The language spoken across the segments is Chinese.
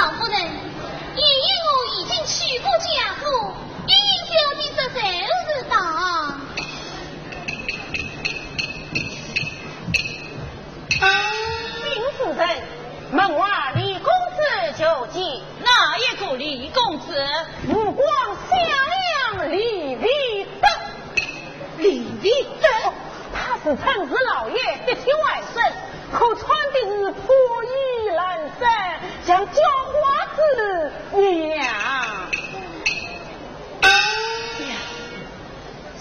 老夫人，爷爷我已经娶过家父，一就的这就是当。林夫人，门外李公子就近。哪一个李公子？目光响亮李必德。李必德，他是城子老爷的亲外甥，后穿的是破衣烂衫，像叫花子娘。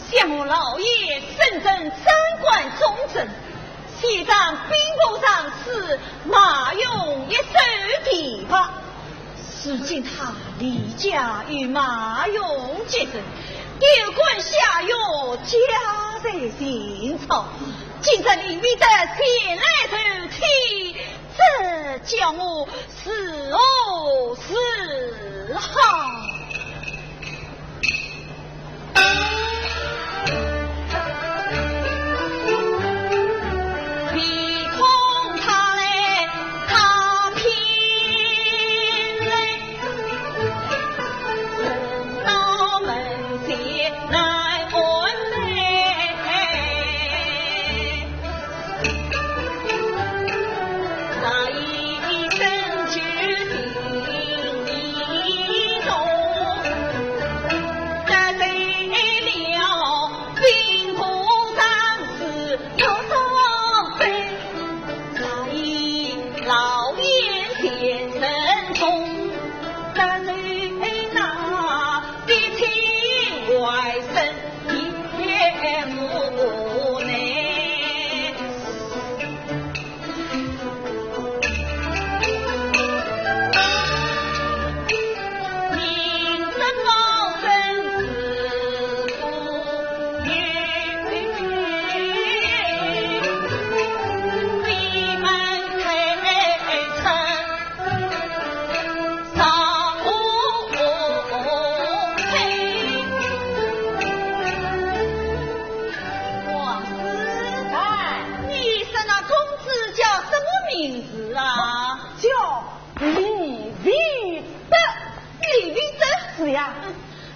羡慕老爷身正三观忠正，西藏兵部上司马勇一手提拔，如今他离家与马勇结婚，丢官下狱，家在心操，今日李必德前来投替，这叫我是何是好？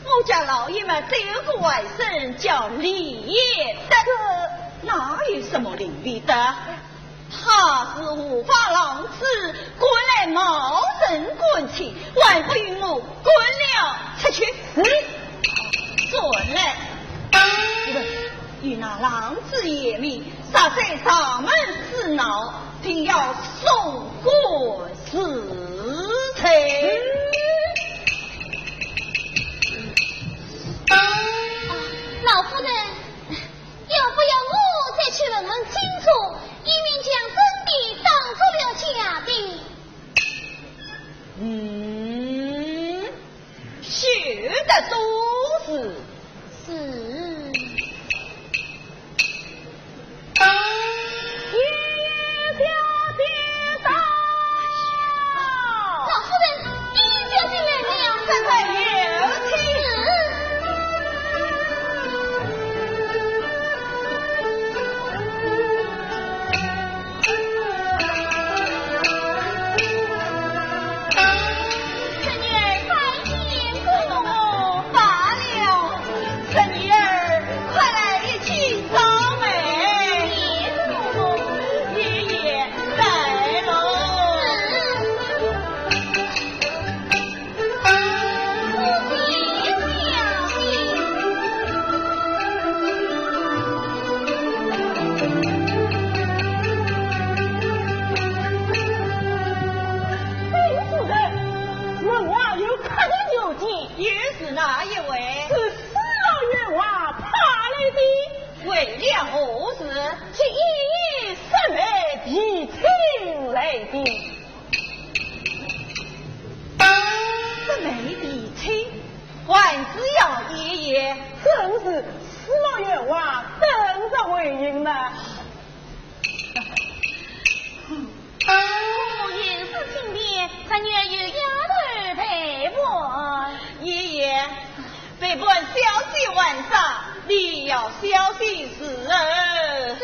我家老爷们都有个外甥叫李业德，哪有什么李必德？他是无法郎子，滚来冒人滚去，还不与我滚了出去。准了，与那郎子爷命，杀在上门之闹，定要送过死罪。老夫人，要不要我再去问问清楚，以免将真的当做了假的？学的都是。老夫人，你就进来了。现在有请。哪一位？是四老员娃派来的。为了何事？是爷爷审来提亲来的。审来提亲，还只要爷爷。正是四老员娃等着回应呢。我原是听见他女儿有丫头陪伴。爷爷，这本消息晚上，你要小心事儿。是。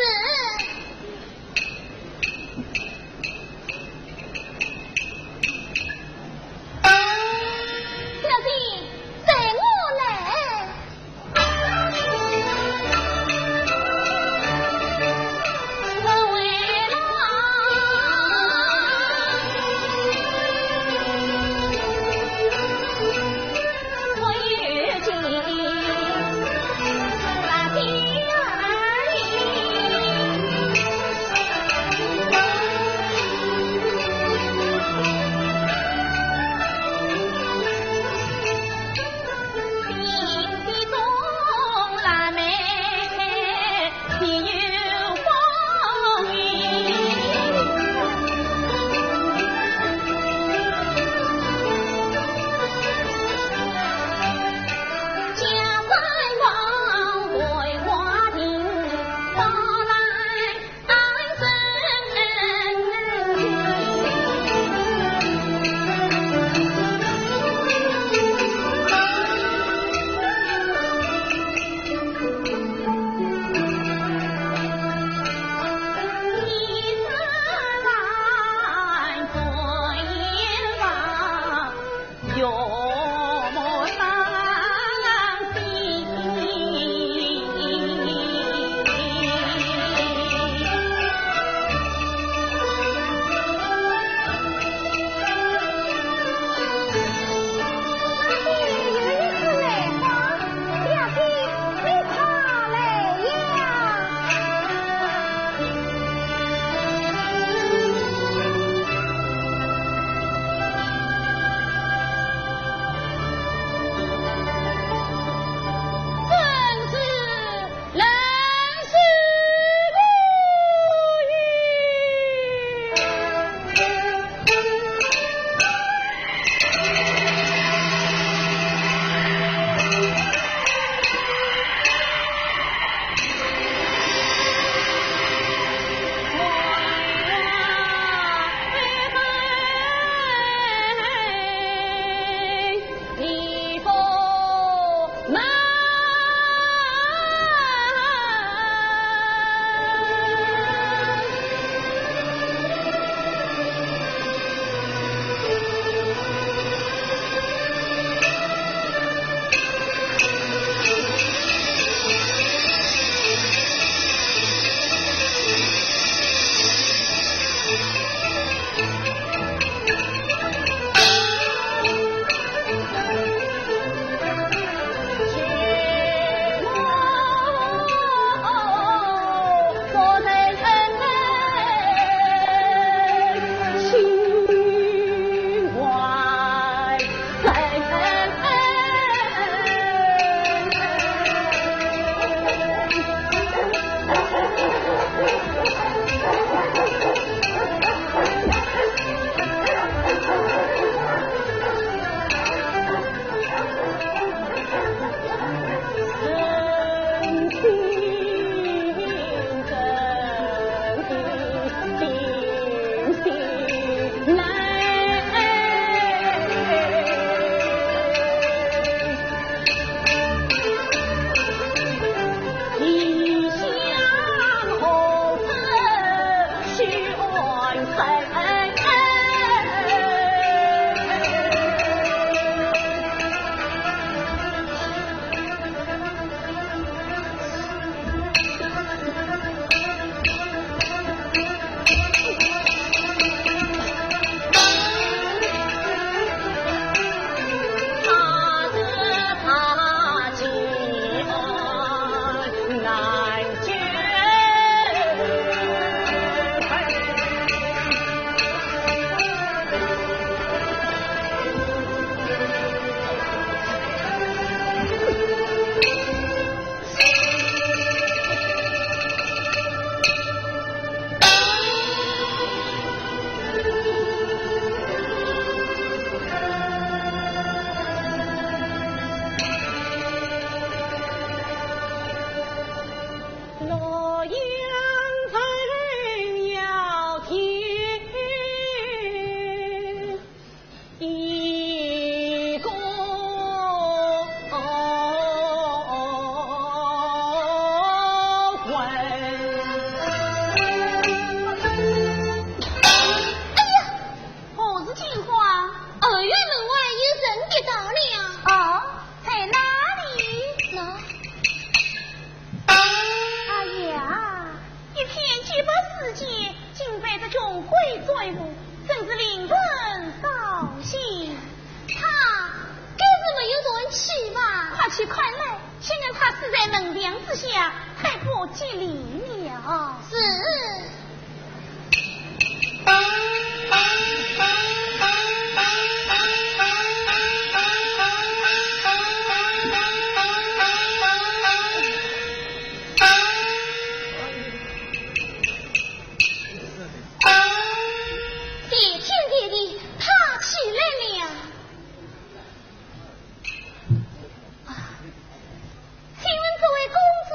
请问这位公子，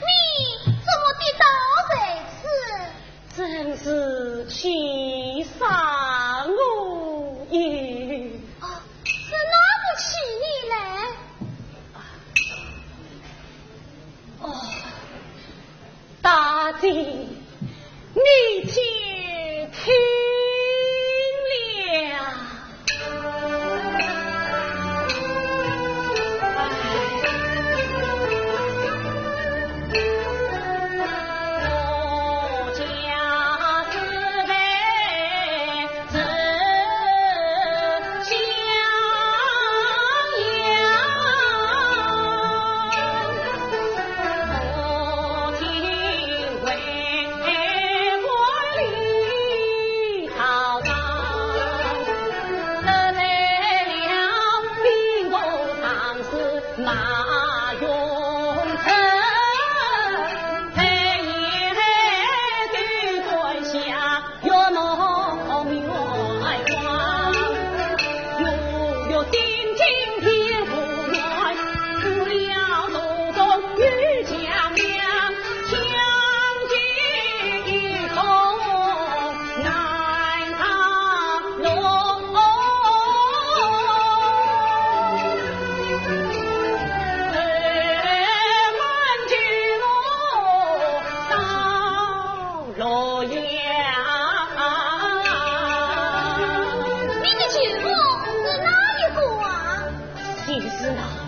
你怎么的到在此？马永成，黑夜的关下有浓月光，有心惊天不乱，不料路中遇江娘，相见一同难长路。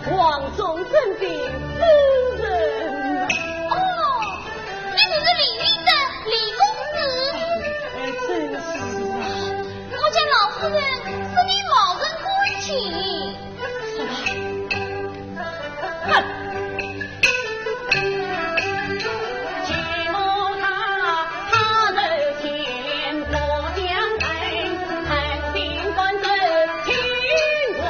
王中正的夫人。哦，你就是李明的李公子。真是啊！我家老夫人是你某人关系。哼！且莫他人天国将来，汉定官职听万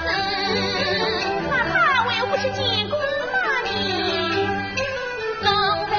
岁。那他为何不去见公妈呢？总非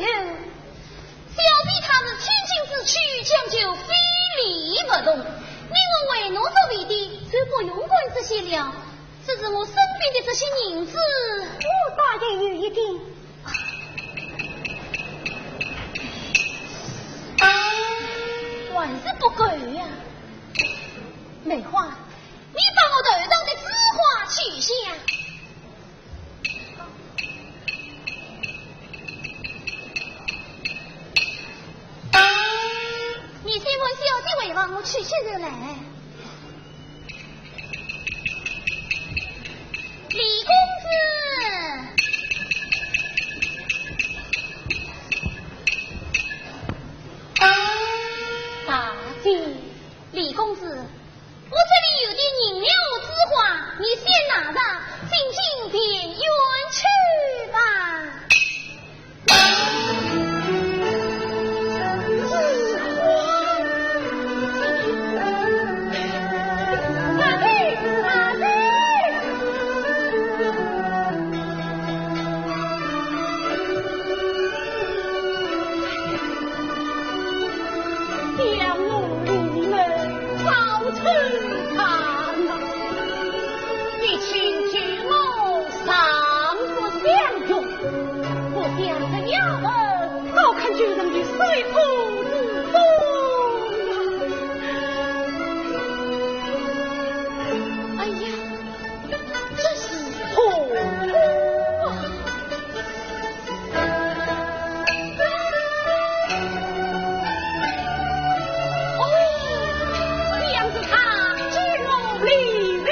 小弟他是天经之趣，讲究非礼不动。你我为奴所为的，就不用管这些了。只是我身边的这些银子，我大也有一点。还是不够呀。梅花，你把我头上的纸花取下。你先问小弟为王，我取下就来。李公子，大姐，李公子，我这里有点银两纸花，你先拿着，进京田园去吧。就让你水土之中哎呀，这是痛娘子她知我离离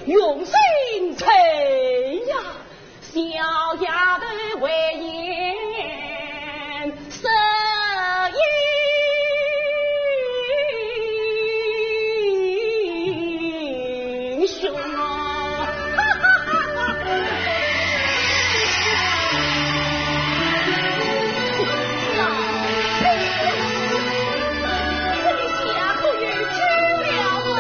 用心猜呀，小丫头为言色英雄啊！下可有去了哦！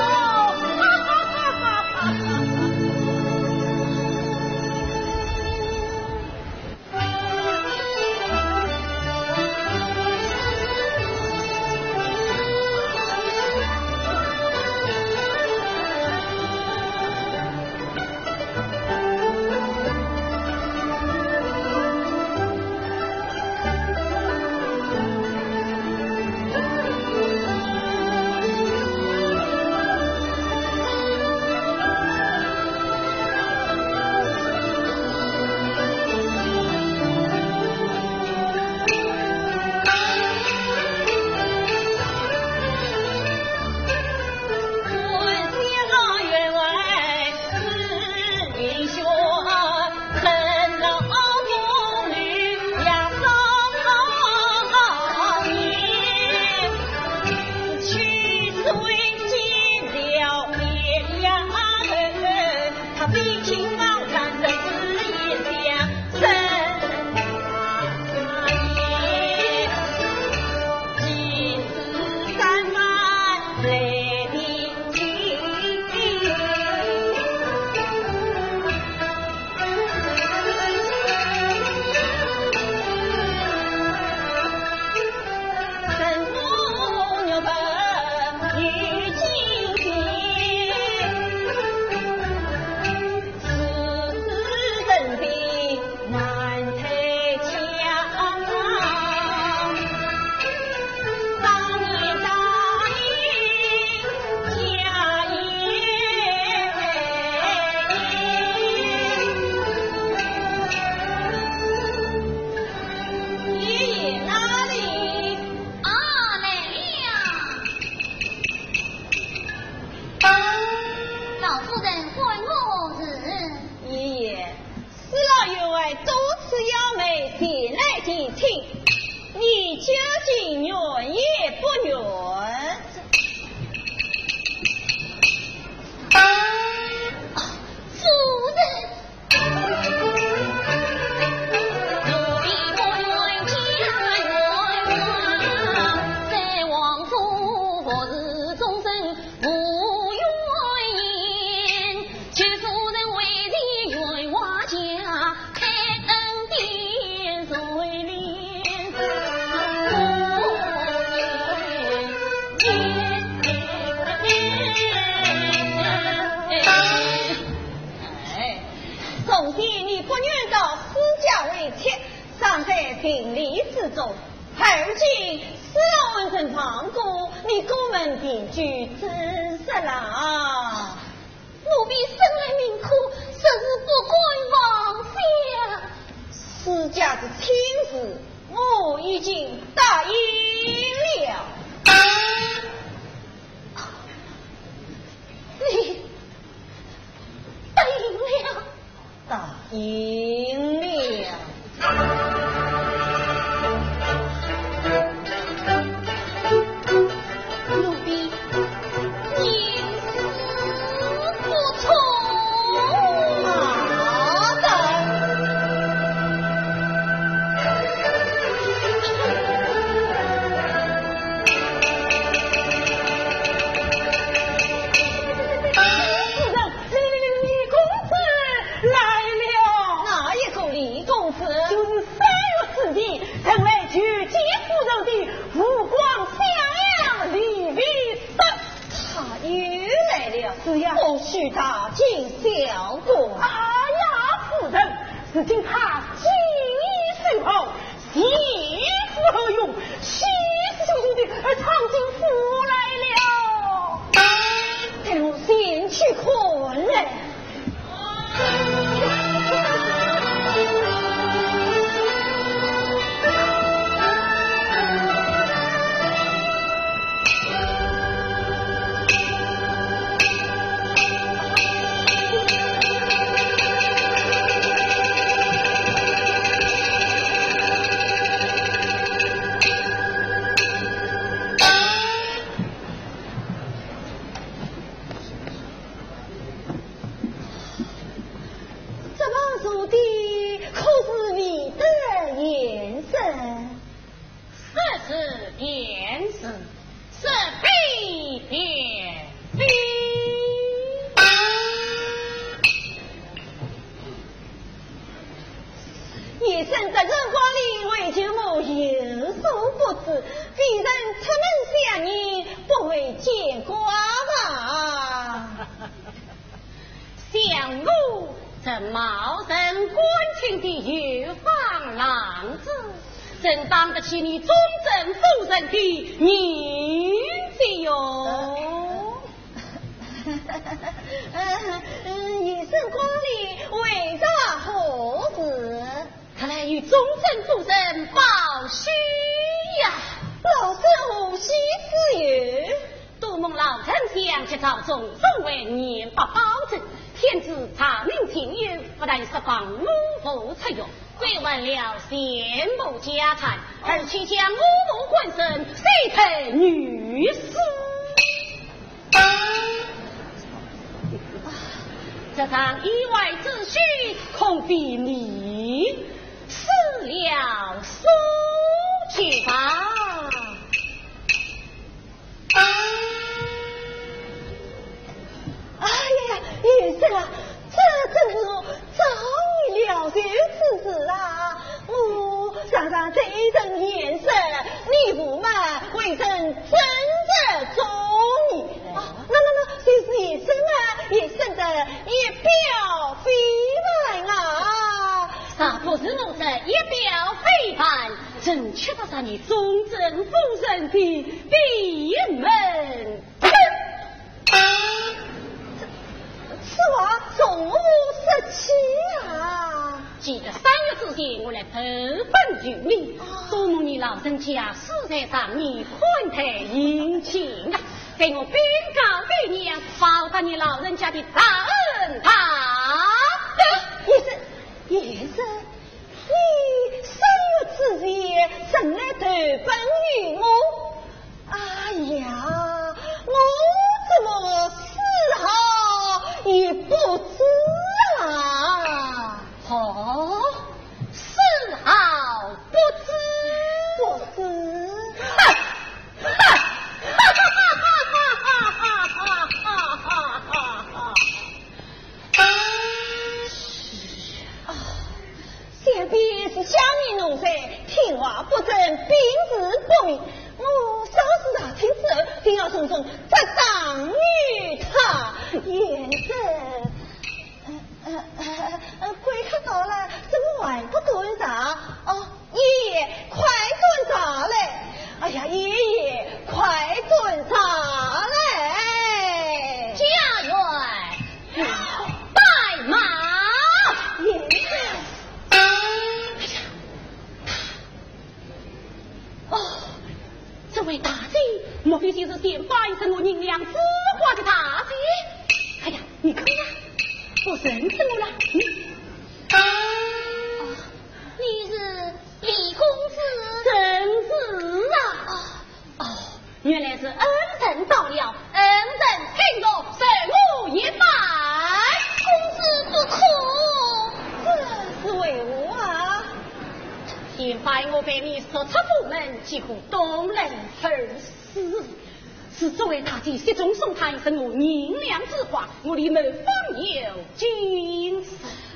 总之你不愿到私家为妾，尚在平理之中。后今私老文臣旁过，你哥们定居之实了。奴婢生来命苦，实是不归王下。私家之亲事，我已经答应了。你答应了？答应了。奴婢宁死不从。我许他尽孝过。哎呀，夫人，只听他锦衣随后，媳妇何用？稀稀疏疏的而藏进府来了。待我先去看来。夜深在人光里，为舅母有所不知，鄙人出门下人，不会见瓜吧？相母这茂盛官清的有方郎子，怎当得起你忠正夫人的名字哟？夜深光里，为啥何事？看来与忠正夫人报喜呀！老身无喜之由，多蒙老丞相去朝中，总为年不保证。天子查明情由，不但释放母父出狱，追问了贤母家产，而且将母母官身谁成女婿。这场意外之需，恐非你死了所去吧。哎呀，医生啊，这正是我早已了然之事啊！我常常这一阵眼色，你父们未曾真正中你。那，就是医生啊，医生的一表非凡啊！啥不是我这一表非凡，正确的是你忠正夫人的闭门。此话从无实起啊！记得3月之前，我来投奔于你，多蒙你老人家死在上你宽待殷勤啊！给我禀告给娘，报答你老人家的大恩大德。也是，你3月之前怎来投奔于我？哎呀，我怎么丝毫也不知啊！丝毫不知。认识我了。你是李公子，正是啊。原来是恩人到了，恩人听我受我一拜。公子不可，这是为何啊？因拜我被你说出府门，几乎动人而死。是作为大姐雪中送炭，是我银两之花，我李某方有今世。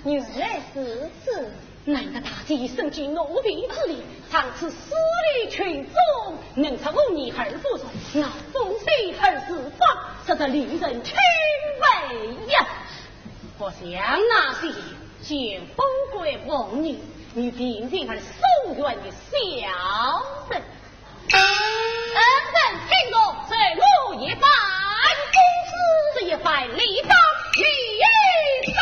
原来是此。难得大姐身居奴婢之列，长此私立群众，能出5年而不从，那风水而四方，实在令人钦畏呀！不像那些见风贵王女，你平平而疏远的小人。恩人听我随我一拜，公子这一拜礼当礼当。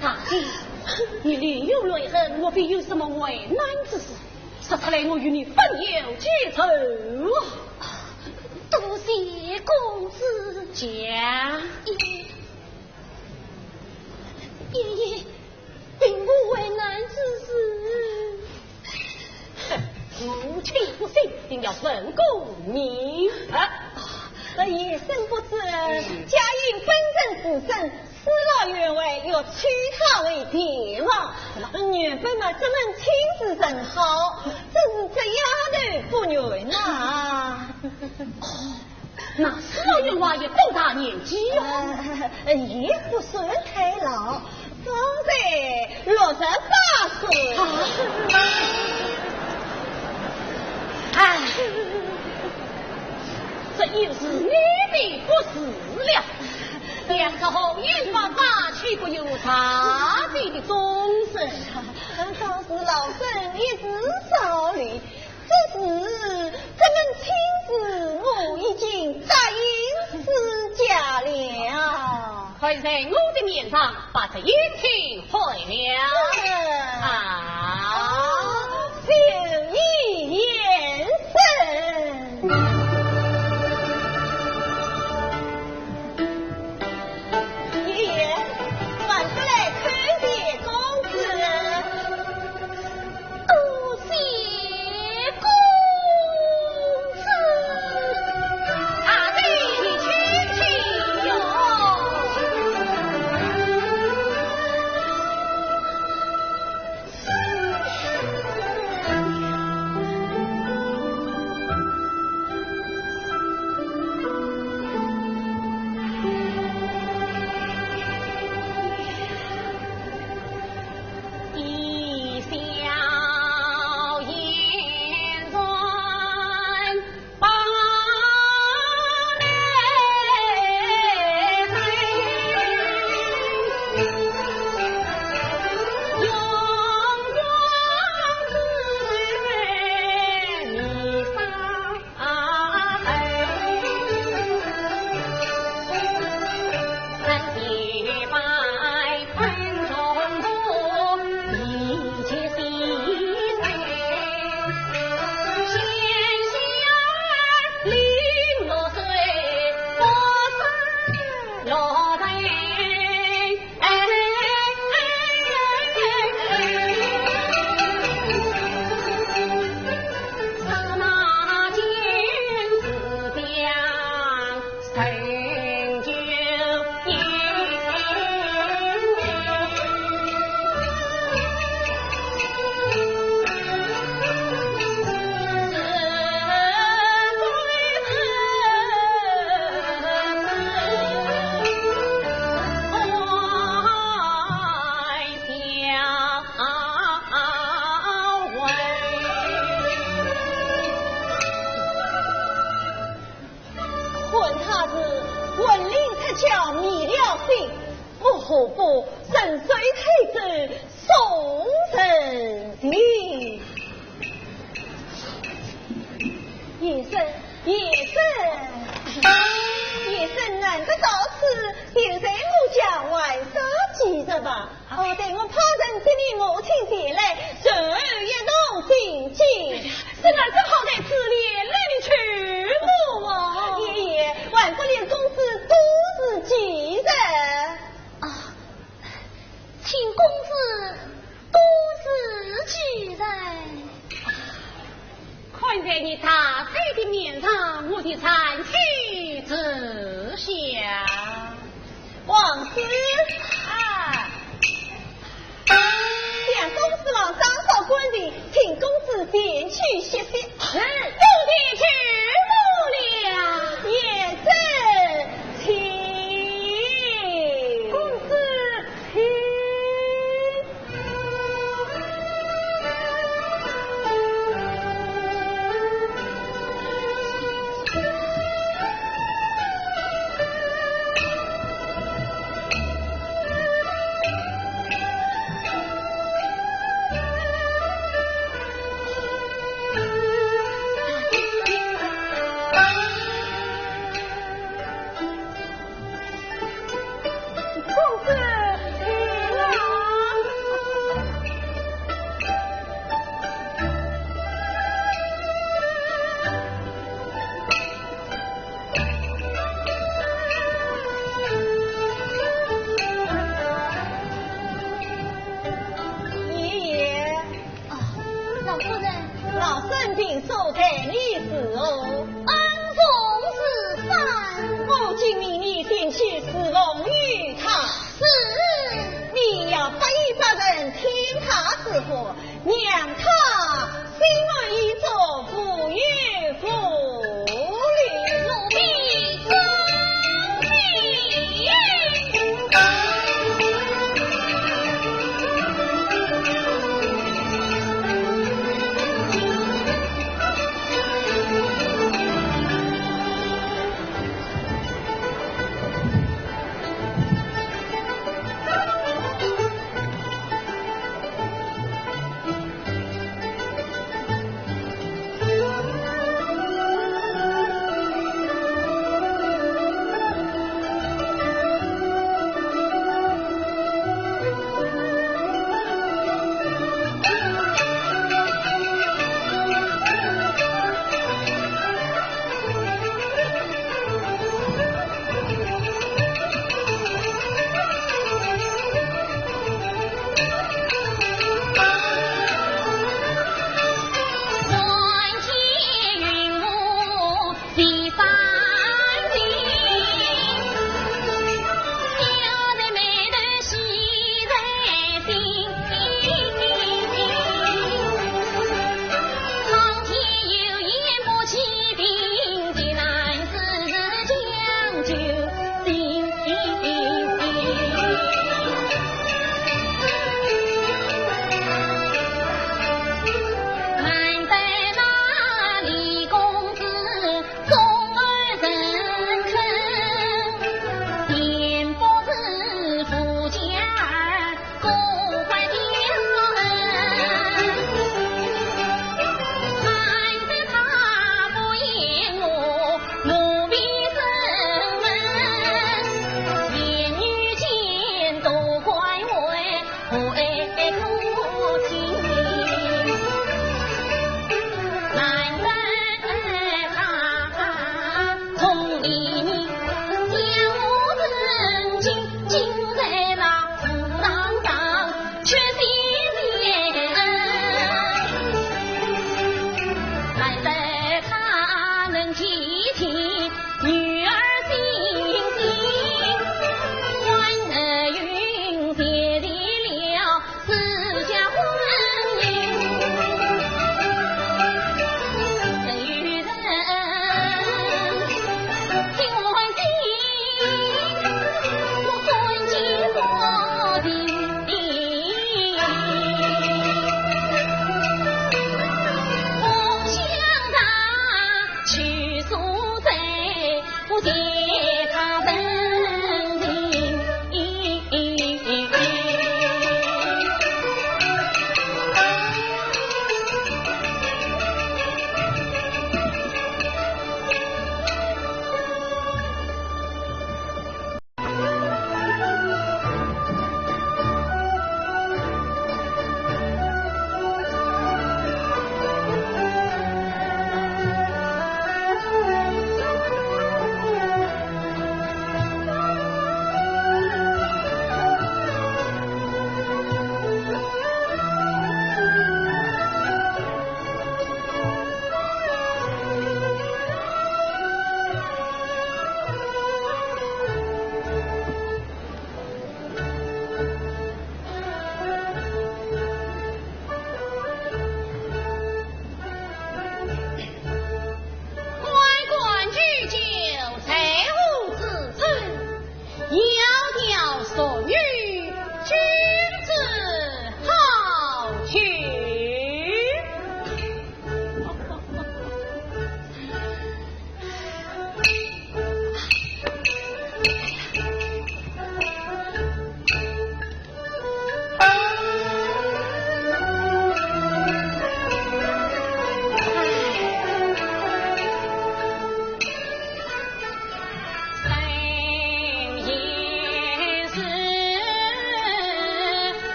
大姐，你另有泪痕，莫非有什么为难之事？说出来，我与你分忧解愁。多谢公子讲。爷爷，并无为难之事。母亲不信，定要问公你。爷生不知，家因本身自身，死了原为要娶她为爹王。原本嘛，这门亲事甚好，真是这丫头不原呐。那死了原话也多大年纪也不算太老，刚在68岁。唉，这又是你的不是了。两个后因发发，岂不有差别的终身？倒是老身一直少虑，只是这门亲事我已经答应私家了。快在我的面上把这一切毁了。就一言生。何不顺水推舟送人的？夜深，夜深，夜深。生难得到此，便在我家外手记着吧。待我派人接你母亲前来，这一同进京。是俺正好在此连累你去母哦。爷爷，万不连公子独自记着。啊，请公子独自记着。看在你大岁的面上，我的残躯之下，王师啊，向公子王张少官的，请公子前去歇息。是，有的去不了。也正请公子请。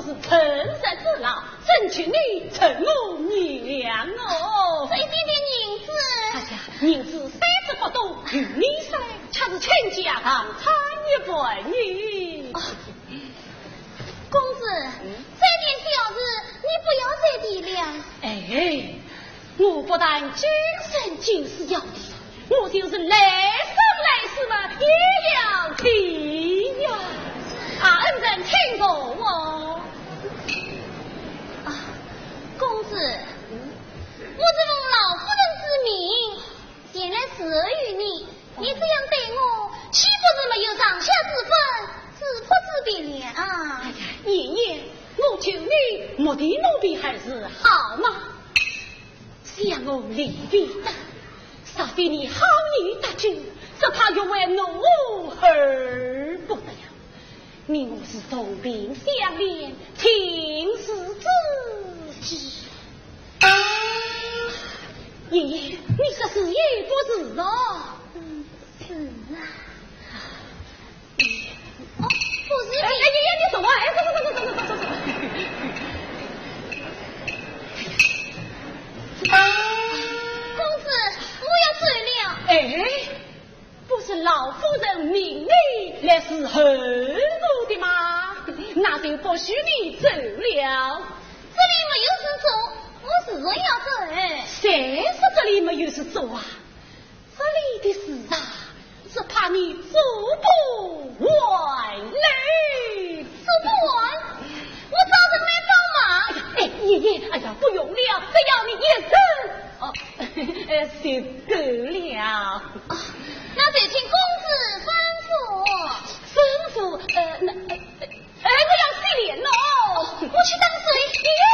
是成人之老，争取你承我原谅哦。这一点点银子，哎呀，银子30不多，与你噻，却是全家上差一份女。公子，这点小事你不要再体谅。哎，我不但今生今世要的，我就是来世嘛也要提呀。恩人请过我。公子，我是奉老夫人之命前来侍候于你，你这样对我，岂不是没有上下之分，自破自别了啊？哎呀，爷爷，我求你目的努力还是好嘛。想我离别的，煞非你好言得救，只怕又为怒而不得呀。你我是同病相怜，情是知己。爷爷，你说是也不是哦？是啊。不是爷爷，你走啊！走。公子，我要走了。哎，不是老夫人命你来侍候我的吗？那就不许你走了。这里没有事做，我始终要走。谁说这里没有事做啊？这里的事啊，是怕你做不完嘞。做不完，我找人来帮忙。哎，爷爷，哎呀，不用了，只要你一声，就够了。那就请公子吩咐。我要洗脸喽。我去当水。爷爷。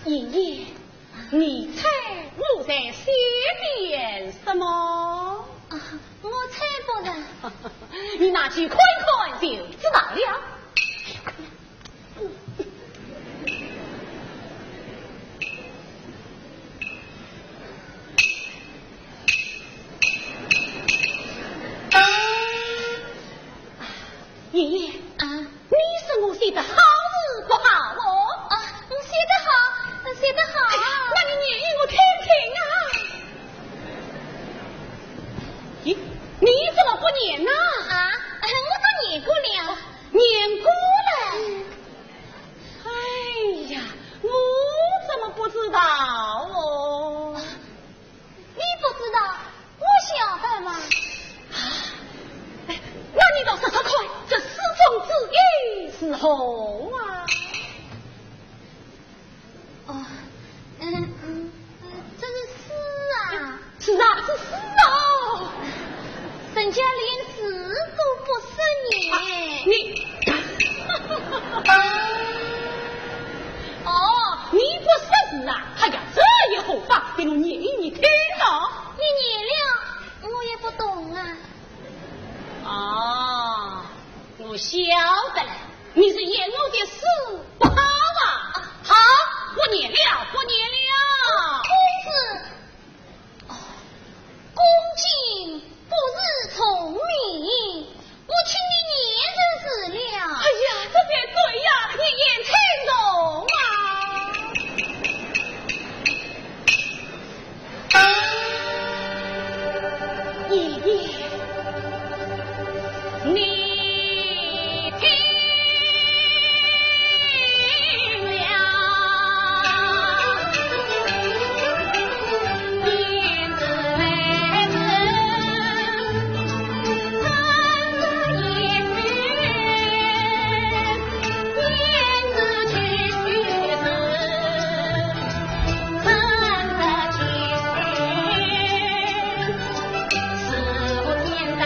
爷爷，你猜我在写点什么？我猜不得。你拿去看看就知道了。咦，你怎么不念呢？啊，我都念过了。念过了。哎呀，我怎么不知道哦？你不知道，我晓得嘛。那你倒说说看，这诗中之意是何啊？哦，这是诗啊。是啊，是诗哦。人家连诗都不识念。你，哦，你不识字啊？哎呀，这也好吧，给我念一念听啊。你念了，我也不懂啊。啊，我晓得了，你是演我的诗不好啊！好，不念了，不念了。公子，恭敬不是聪明，我请你念真是了。哎呀，这便对呀，你言听懂啊。爷爷。你听了，言之来自三字一语，言之去句子，三字其实是不简单。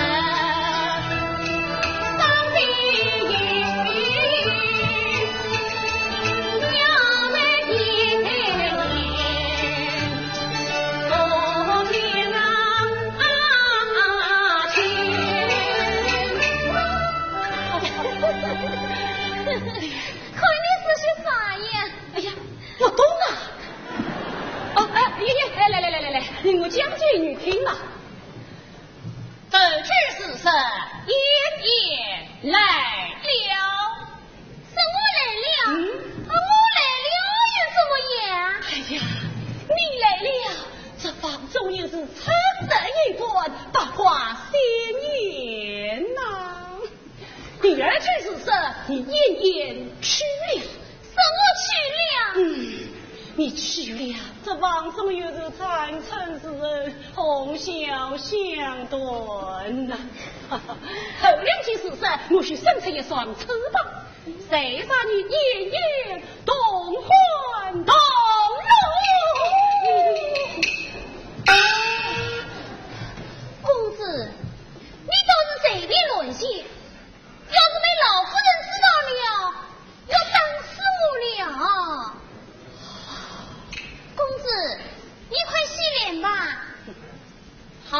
我讲给你听啊，这句是说爷爷来了，是我来了。我来了有什么样？哎呀，你来了，这房中又是长得一关，百花鲜艳呐。第二句是说你燕燕去了，是我去了。你去了，这房中又是残存之人，红袖相断呐。后两句是说我需生出一双翅膀，谁让你夜夜同欢同乐？公子，你都是谁的沦陷？要是被老夫人知道了，要当死我了。公子，你快洗脸吧。好。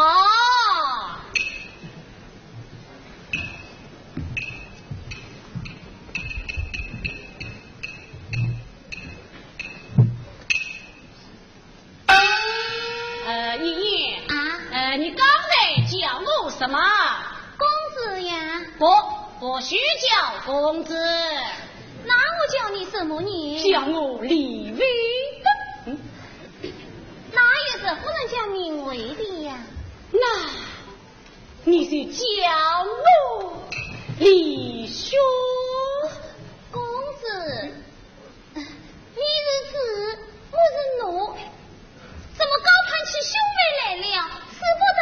爷爷啊，你刚才叫我什么？公子呀。不许叫公子。那我叫你什么呢？叫我李卫的。哪有这夫人叫名为的呀？那你是叫我李兄。公子，你是子，我是奴，怎么高攀起兄妹来了？使不得。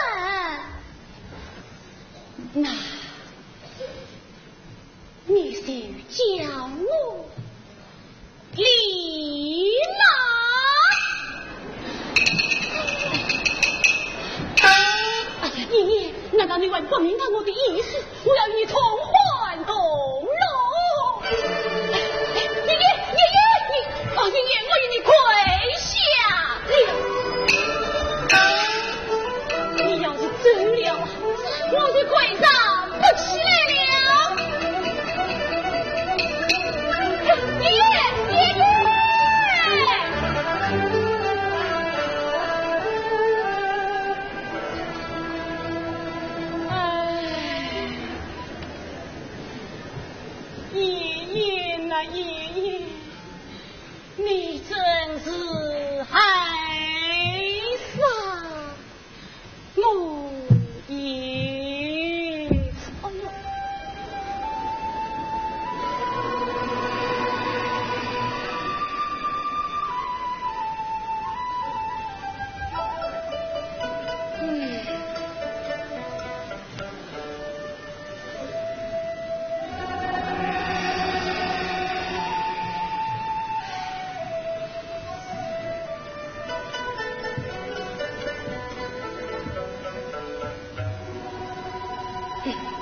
那你是叫我李郎。哎呀，爷爷，难道你还不明白我的意思？我要与你同欢同乐。爷爷，你放心爷，我与你跪下了。你要是走了，我的跪上不起来了。爷爷。爷爷，你真是害傻我也啊！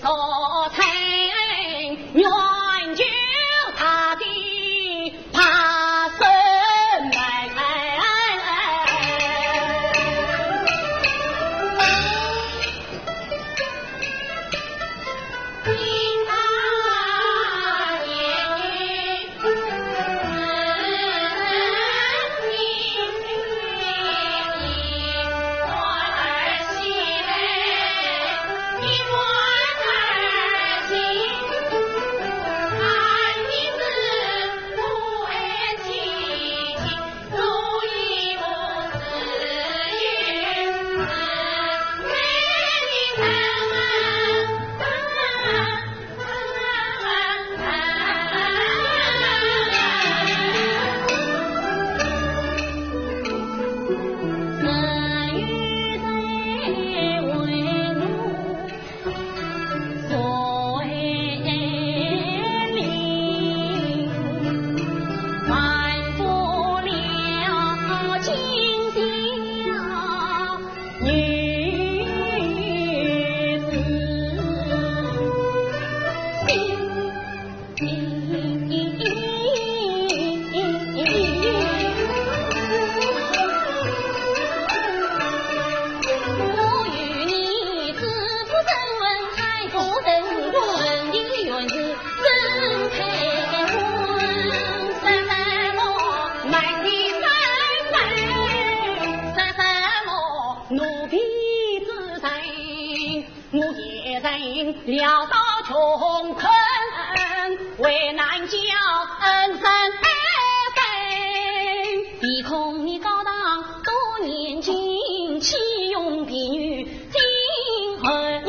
所称，愿就他的爬升来。潦倒穷困，为难叫恩生爱分，鼻孔你高档多年经，弃用婢女金婚。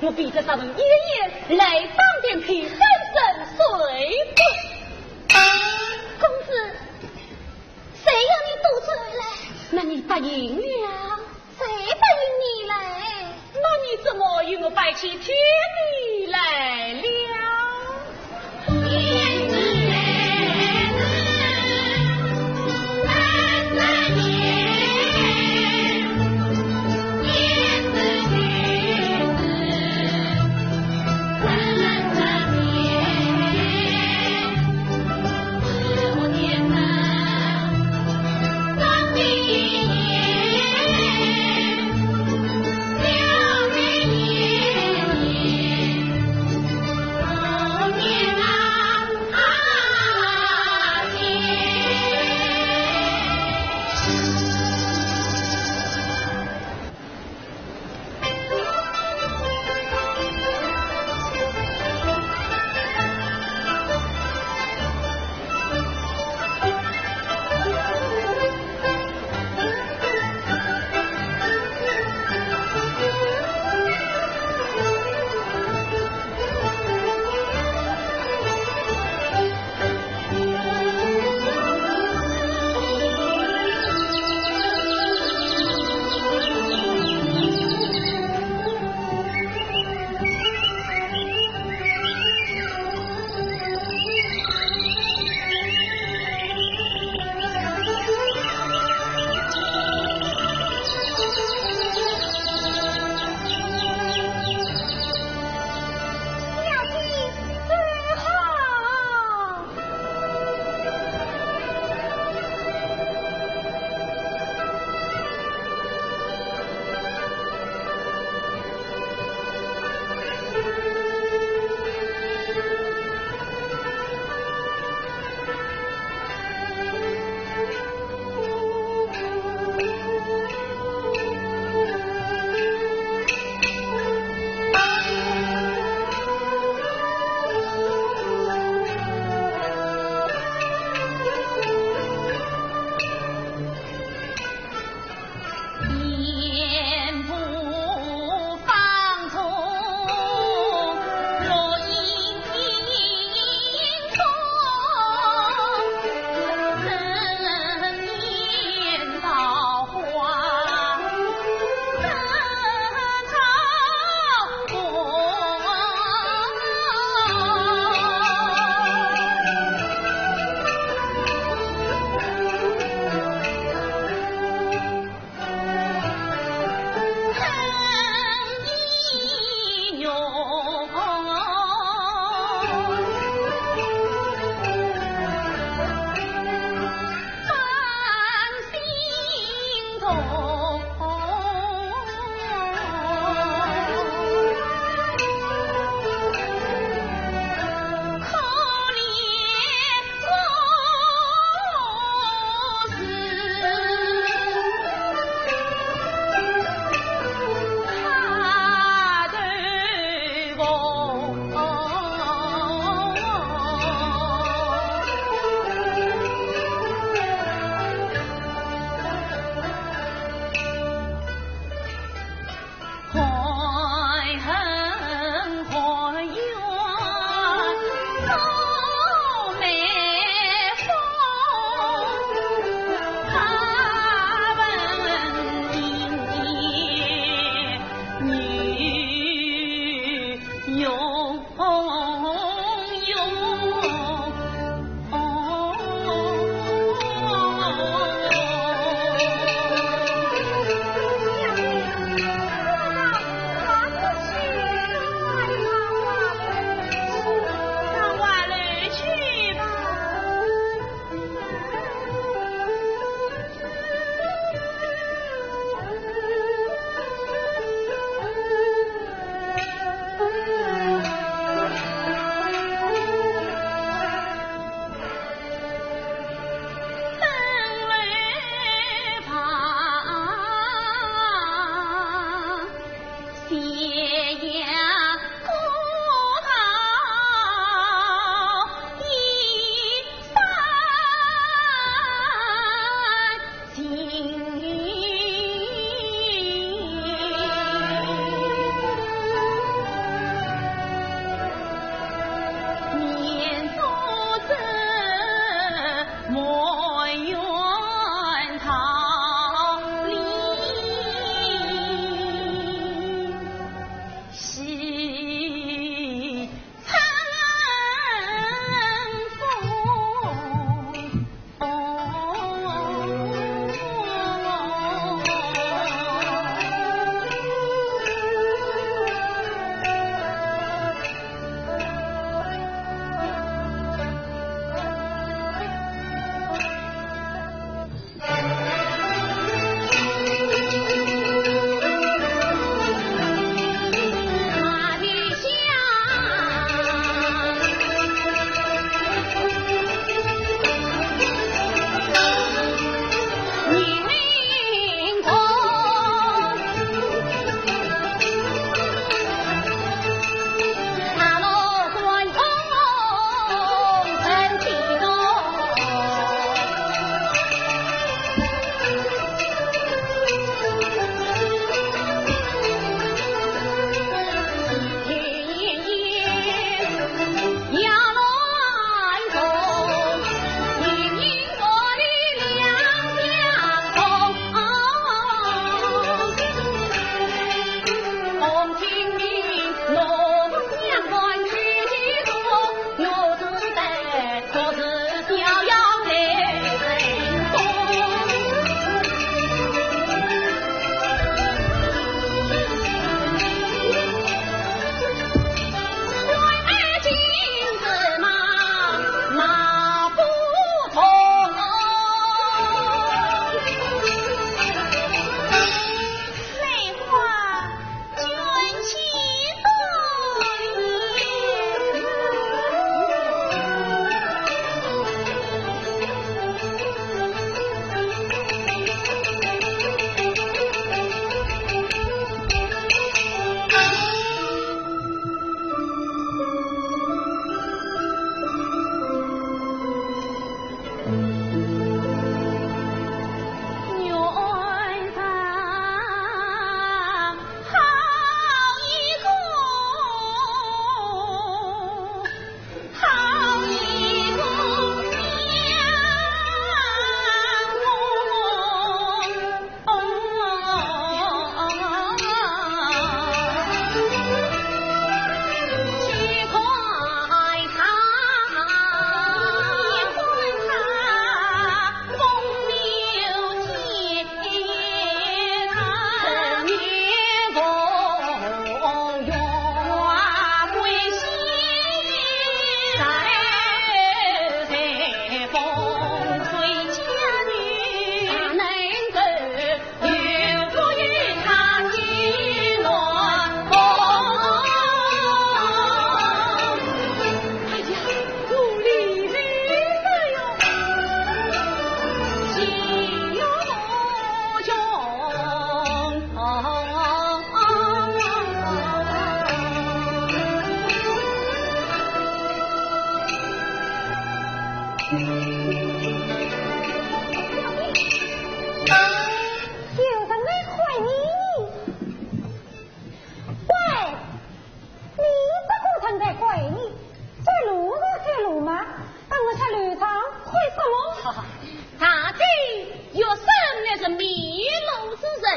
我逼着咱们爷爷来当点皮分身碎骨。公子，谁要你独自来？那你答应了？谁答应你来？那你怎么与我摆起天地来了？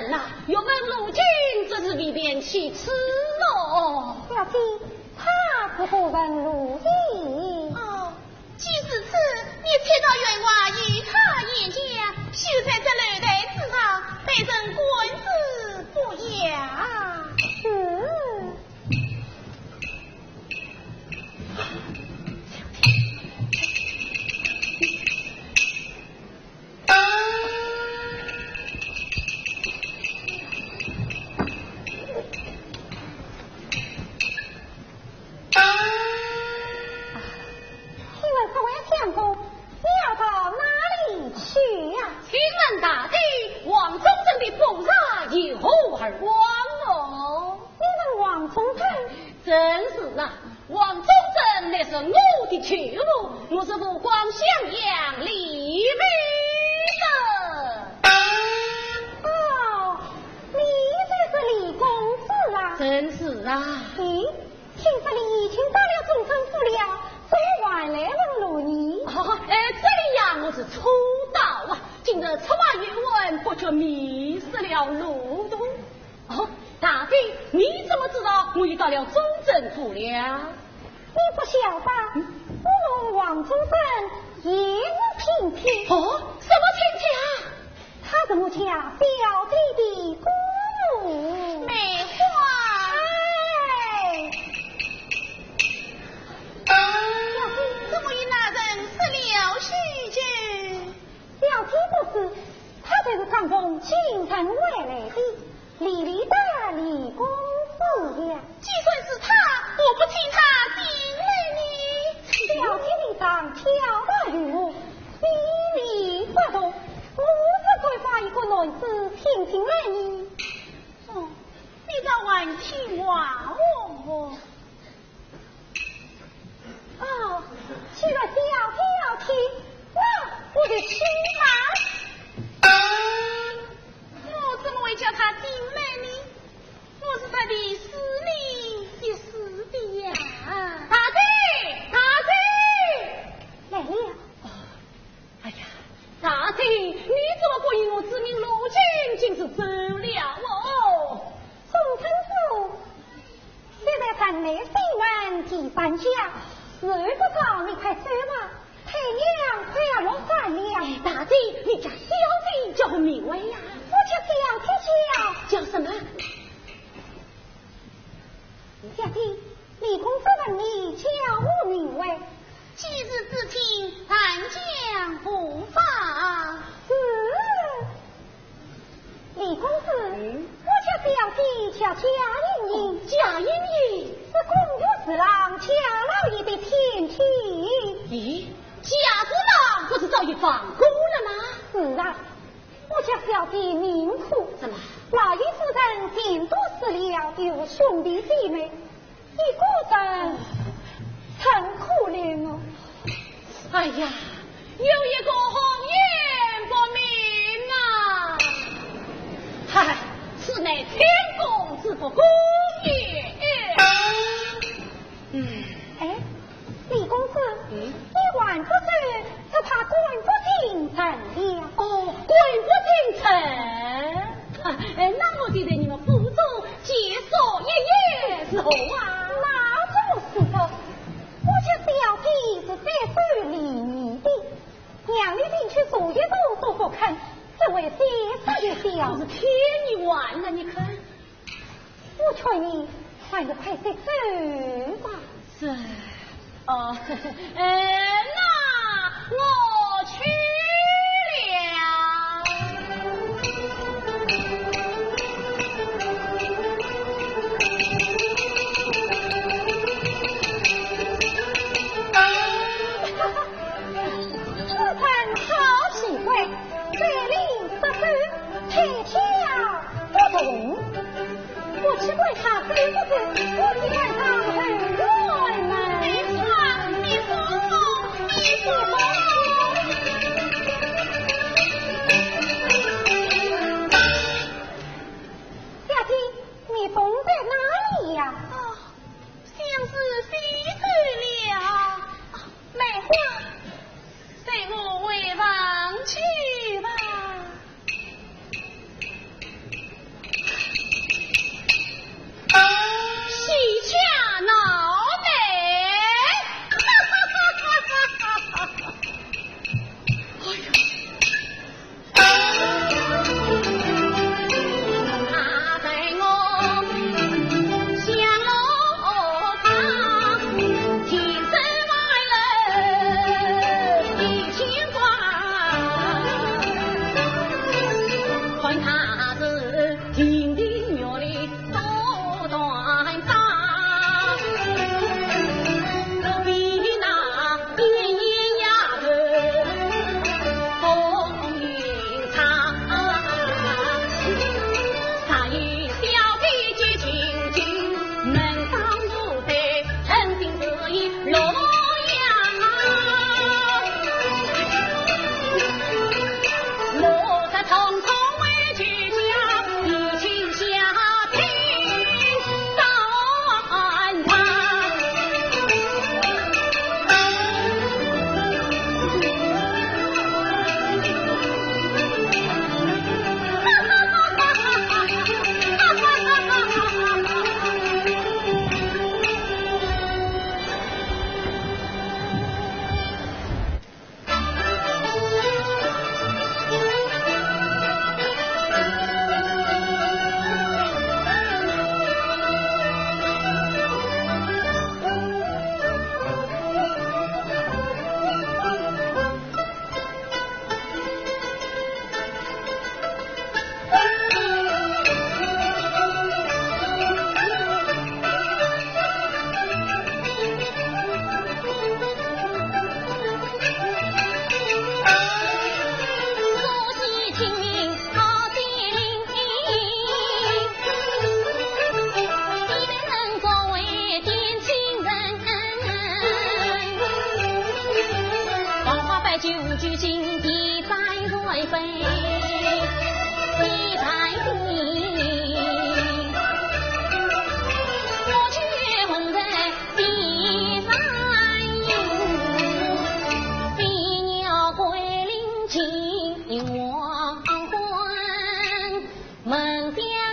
人呐，若问如今，这是未免其词喽。小姐，他是何人如意？哦，既是此，你且到员外与他言讲，休在这楼台之上，待朕官司不雅。是。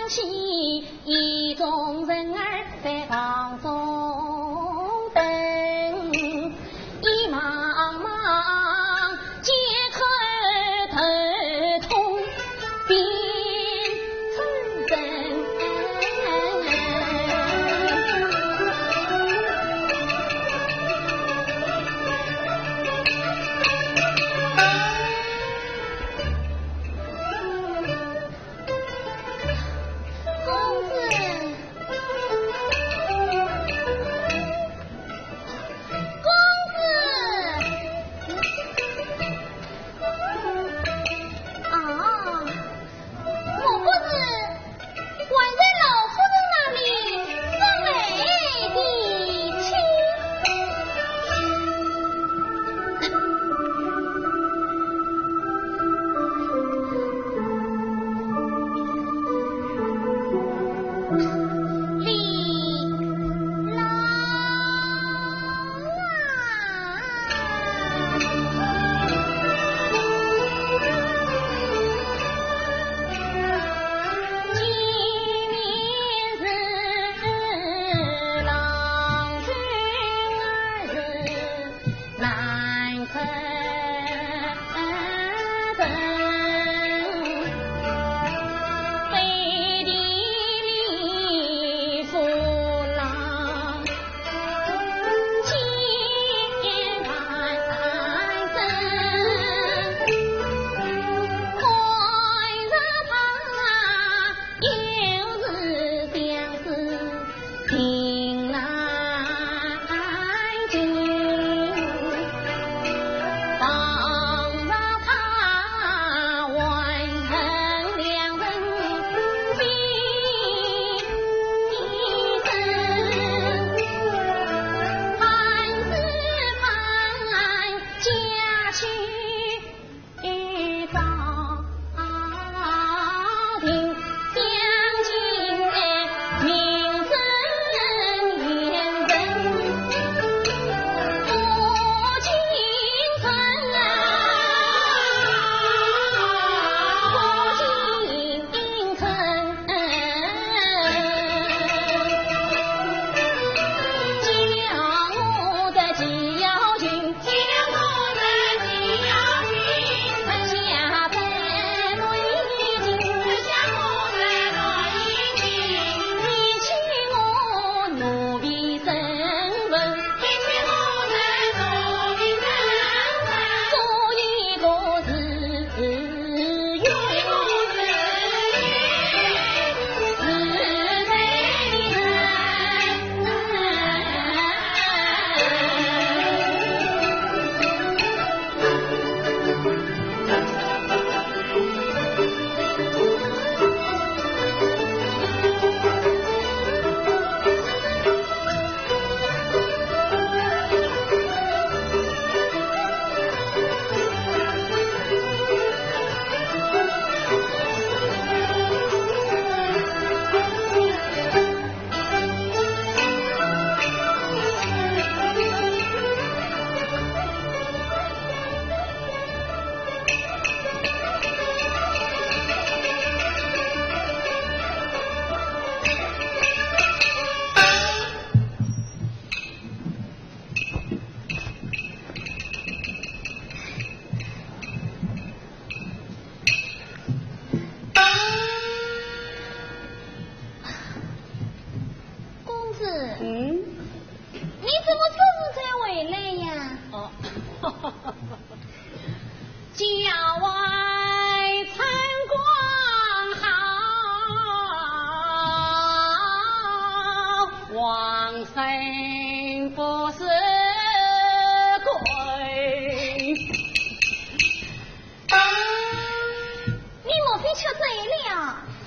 起一众人儿在房中等，一忙忙解开头痛便出神。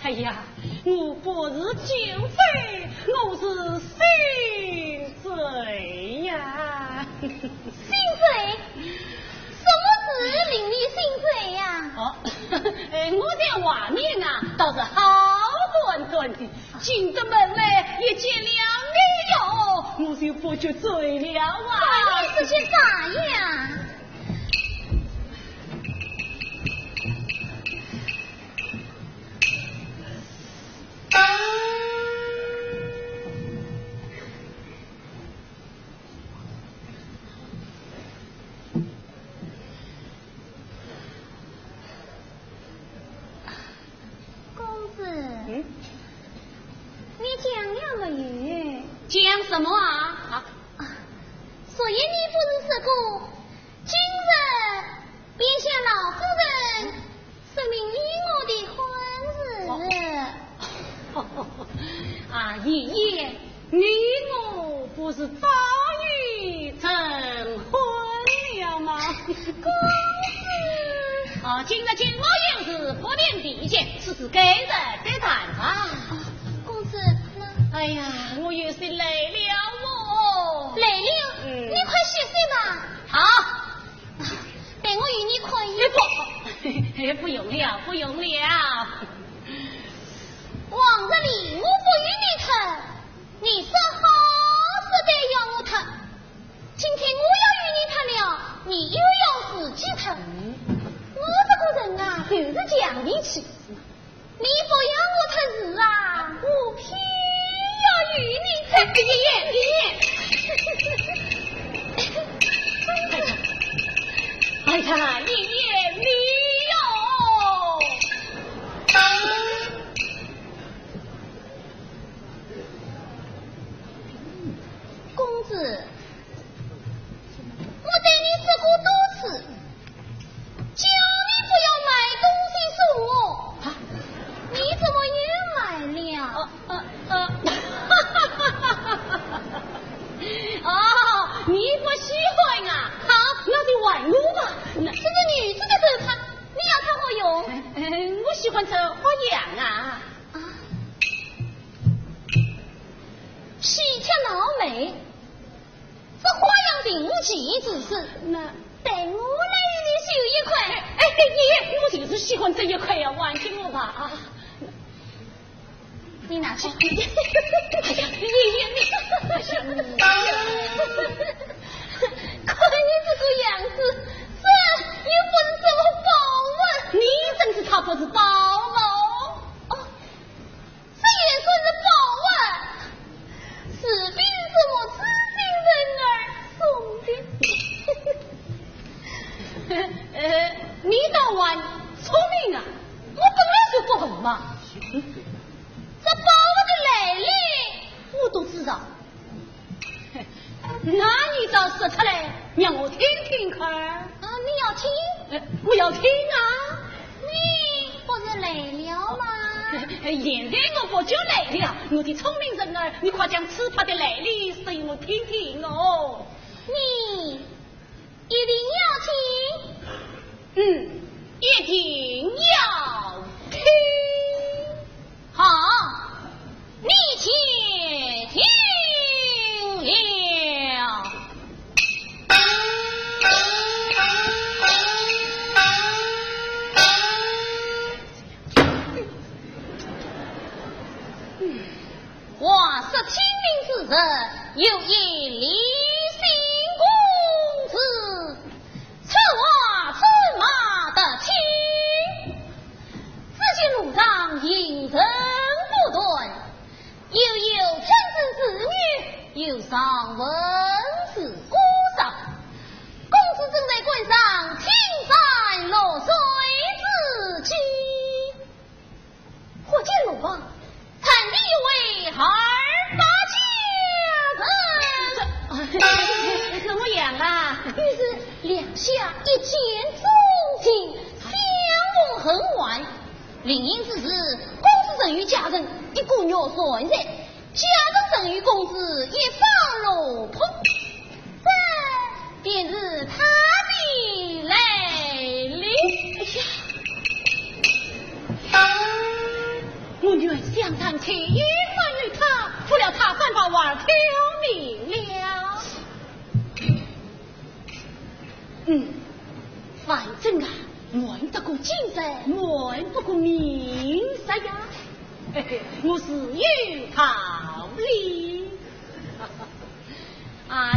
哎呀，我不是酒醉，我是心醉呀。心醉？什么事令你心醉呀？哦，我在外面啊，倒是好端端的，进得门来一见了你哟，我就不觉醉了啊。你是些啥呀？你讲了没有？讲什么啊？所以你不是说过，今日便向老夫人说明你我的婚事。啊，爷爷，你我不是早已成婚了吗？公子。今日金毛有事不便地见，此事该人得谈吧。公子，哎呀，我有些累了哦。累了？你快歇歇吧。好，待我与你快一不用了，不用了。往日里我不与你谈，你说好是得要我谈。今天我要与你谈了，你又要自己谈。我这个人啊，就是讲义气。你不要我谈事啊，我偏要与你谈。哎呀，爷爷你公子，我对你说过多次，叫你不要买东西送我，你怎么又买了？你不喜欢啊？好，那就玩我吧。这个女子的头发，你要它何用？我喜欢这花样啊。细挑老美，这花样并无几之事。那待我来与你绣一块。爷爷，我就是喜欢这一块呀，还给我吧啊！你拿去。哎呀，爷爷你，看你这个样子，这又不是什么宝物。你真是他不是宝物哦，这也算是宝物，此必是什么知心人儿送的。你倒还聪明啊！我本来就不懂嘛。这宝物的来历我都知道。那你倒说出来，让我听听看。你要听？我要听啊！你不是累了吗？现在我不就累了，我的聪明人儿，你快将此他的来历说我听听哦。你一定要听。一定要听。好，你且听了。话说清明之日，有一李姓公子，策划策马的亲，只见路上行人不断，又有称子子女，又上文字鼓掌。公子正在关上青山落水之际，忽见路旁产地一位二八家人，怎么样啊？于是两下一见钟情，相拥恨晚。另因此时，公子正与家人一股肉酸在，家人正与公子一方落魄，这便是他的来历。我女儿相谈情意分与他，除了他反把娃儿挑明了。反正啊，瞒得过金色，瞒不过明色呀。嘿嘿，我是有道理。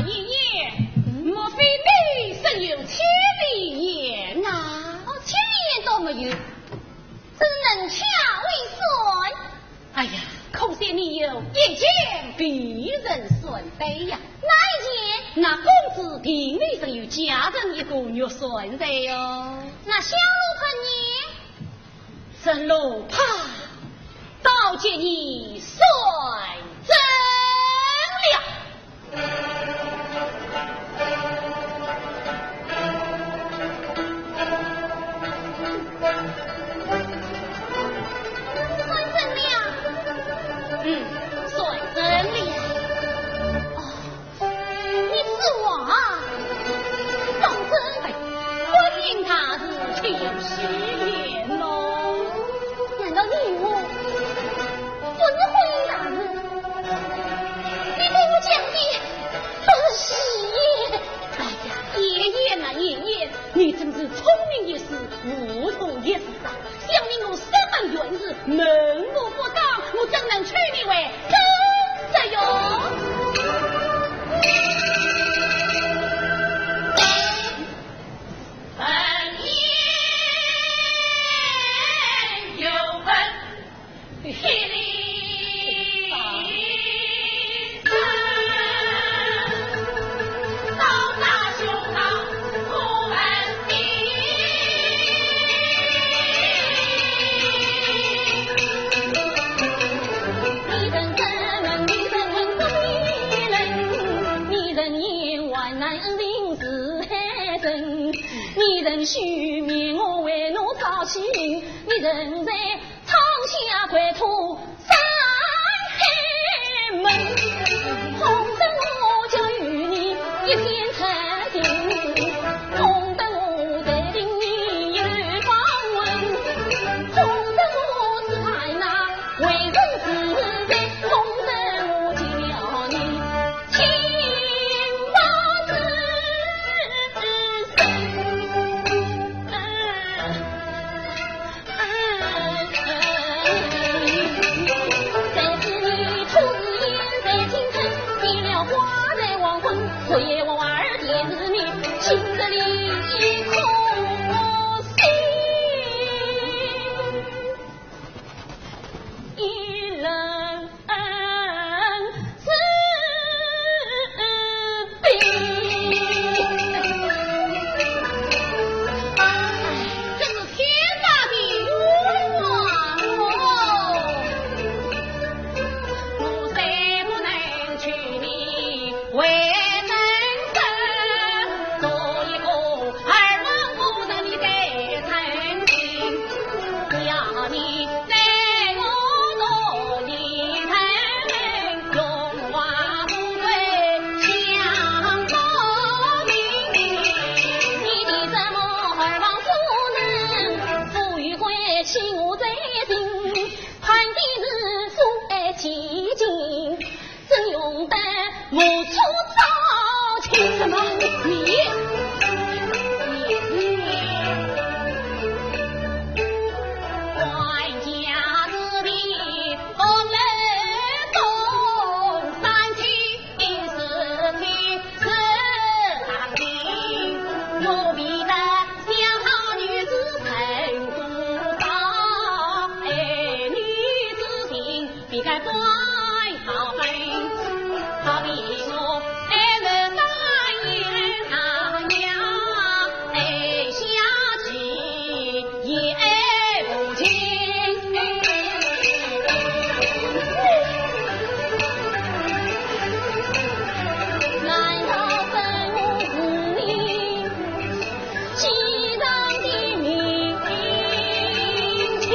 爷爷，莫非你身有千里眼啊？千里眼倒没有，只能掐为算。哎呀，可惜你有一件比人顺背呀。哪一件？那公子平日生与家人一个肉顺在哟。那小路旁呢？这路旁到老见你率真了。率真了。你是我啊，当真？我听他是去有虚言喽。难道你我不是婚姻大人？你对我讲的都是戏言。哎呀，爷爷呐，爷爷，你真是聪明一时，糊涂一时啊！想令我身门元子，门路不当，我怎能娶你为真子哟？须免我为奴操心，你人在长下归途山海门，红灯我就与你一片诚心，红灯我再令你有访问，红灯我只怕那为人自在，红灯我见了你情不自昨夜我娃儿爹子命，心子里一空心，一人自闭。这是天大的冤枉哦！我虽不能娶你为无处找亲什么你外家子弟不能动三七四七四堂亲，若比得相好女子成不到，女子心必该乖好分。好比我爱了大雁长呀，爱下去也爱不尽。难道分我是你西藏的明情？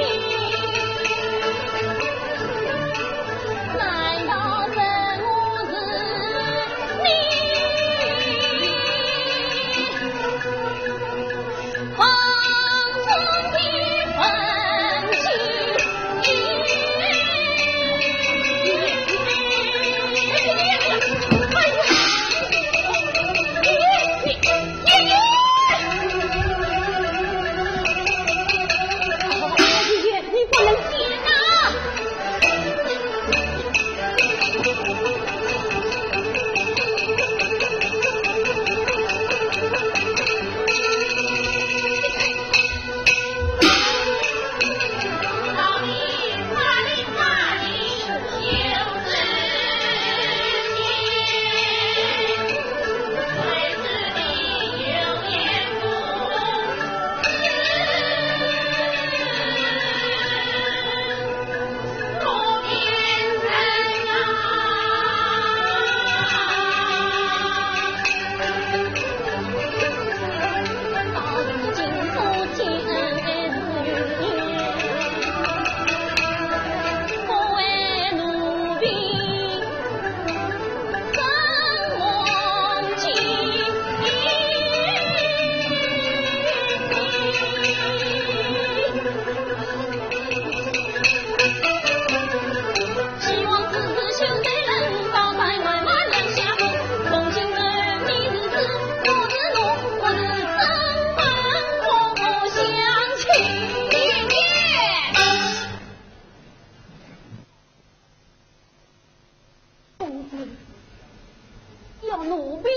奴婢。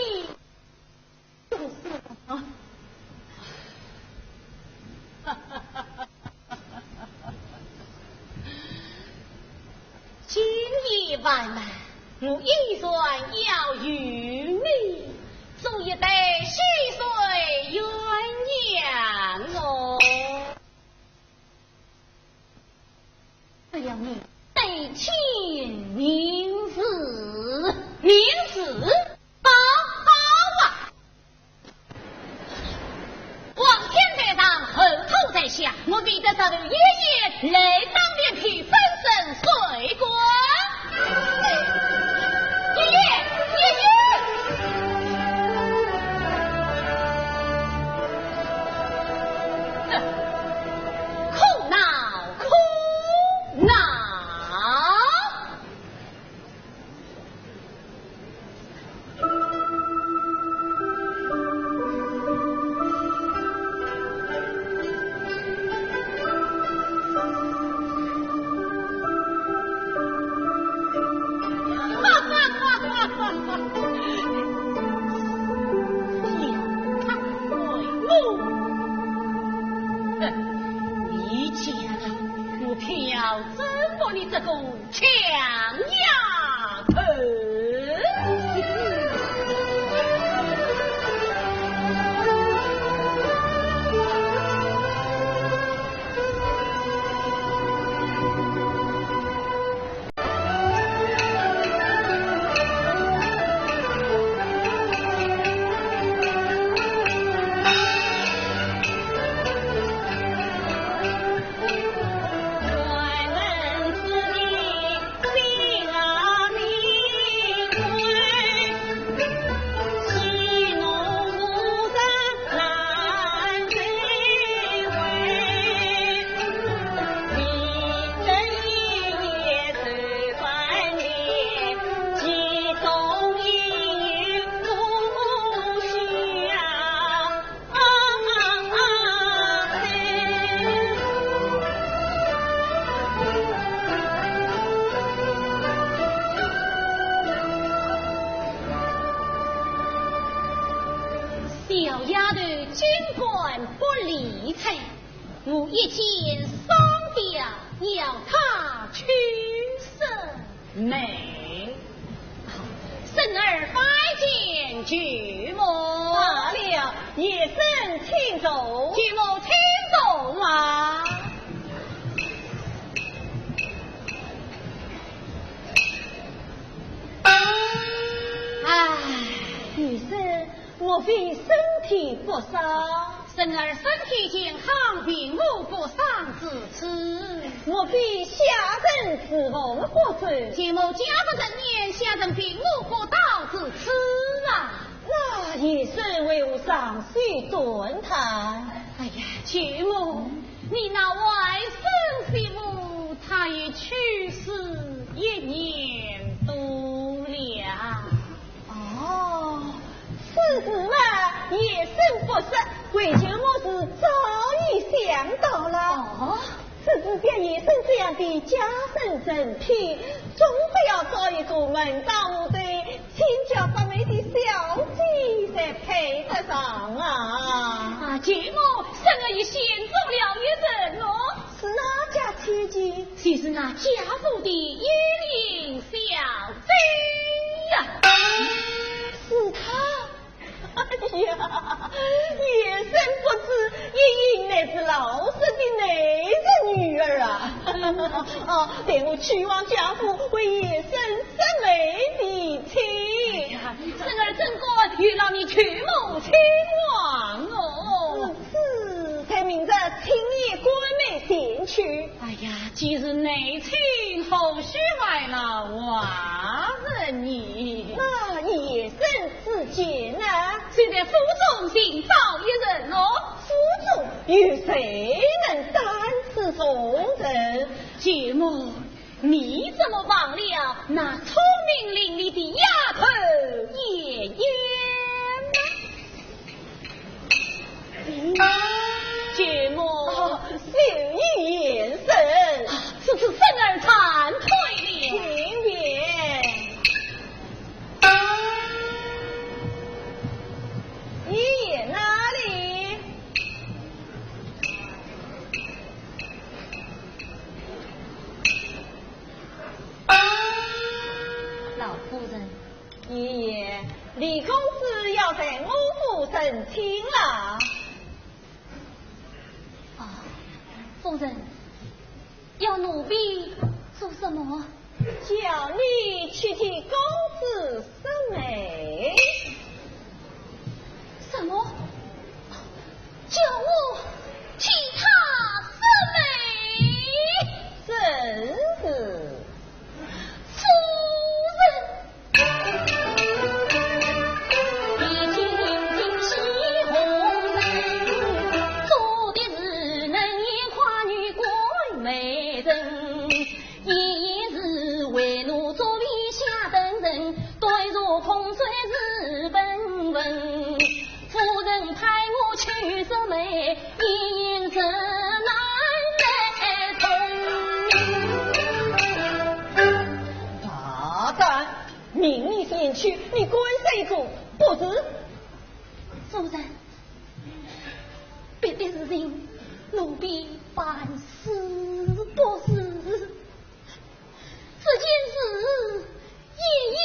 就是啊。今夜晚来，我一算要与你，做一对细水鸳鸯哦。只要你得听名字，名字好啊！王天在上，后头在下，我比得上爷爷来当脸皮，分身水果。爷爷，爷爷。哭闹，哭闹。你这个强丫头！小丫头尽管不理睬，我一见上吊要她去生美。生儿拜见舅母。罢了，夜深请走。舅母请走啊。唉，女生莫非身体不爽？生儿身体健康，并无不丧之此。莫非下人之奉不准？舅母家不正年，下人并无不道之此啊。那也是为我上水顿谈。哎呀，舅母，你那外甥媳妇，她已去世1年多了。哦，此事嘛，也甚不是，为舅母是早已想到了。哦，此之像野生这样的家生正品，总不要找一个门当户对、亲家不美的小姐才配得上啊！舅母，生儿已先走了一人哦。是哪家妻姐？就是那家父的叶灵小姐呀。是她。哎呀，也甚不知也因乃是老师的内侄女儿啊！待我去往家父，为野生生美的亲。生儿真该与老你去母亲王哦。此才明着亲也关美前去。哎呀，既是内亲，后须为了娃人你。那野生之间呢？现在府中寻找一人哦。府中有谁能担此重任？舅母，你怎么忘了那聪明伶俐的丫头叶嫣呢？舅母，秀玉眼神，此次生儿惭愧了。情缘。老夫人。爷爷，李公子要在我府省亲了。啊，夫人，要奴婢做什么？叫你去替公子审美。什么？叫我替他审美？正是。夫人，你听听西红人，做的是能言跨女贵美人，一日为奴作为下等人，对如风水是本文。夫人派我去审美，因这难来通。大胆！命你先去，你管谁做？不知。夫人，别的事情奴婢办事不是，这件事一言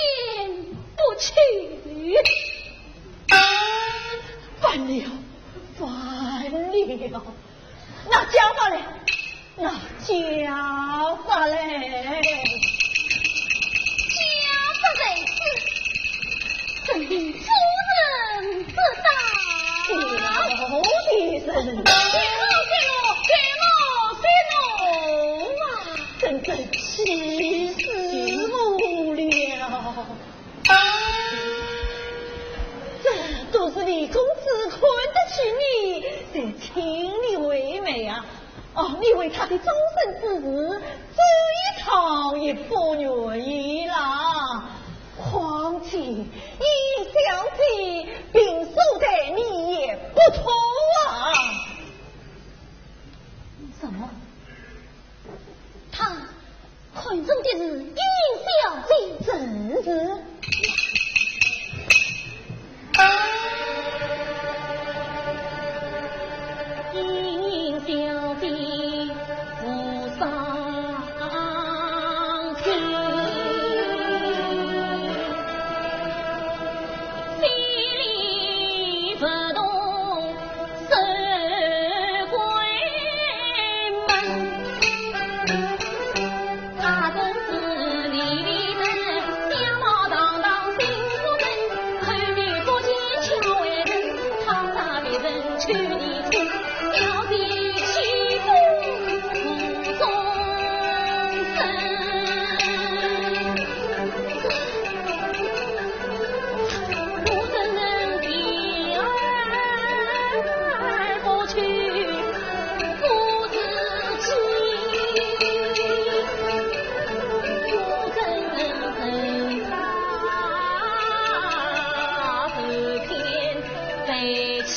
不去。烦了，烦了！那家法嘞？那家法嘞？家法在此，怎令夫人知道？好的人，给我啊！真正气死我了！这都是李公子看得起你，才请你为媒啊！哦，你为他的终身之事，这一趟也不愿意啦。况且一想起并受待你也不妥啊！什么？他看中的是殷小姐，正是。殷小姐不上去，心里不动守闺门，他真是里人相貌堂堂心不正，看女不见巧为人，他杀别人去你去。小弟欺负无终身，我怎能避而不去？不知情，我怎能恨他后天背弃？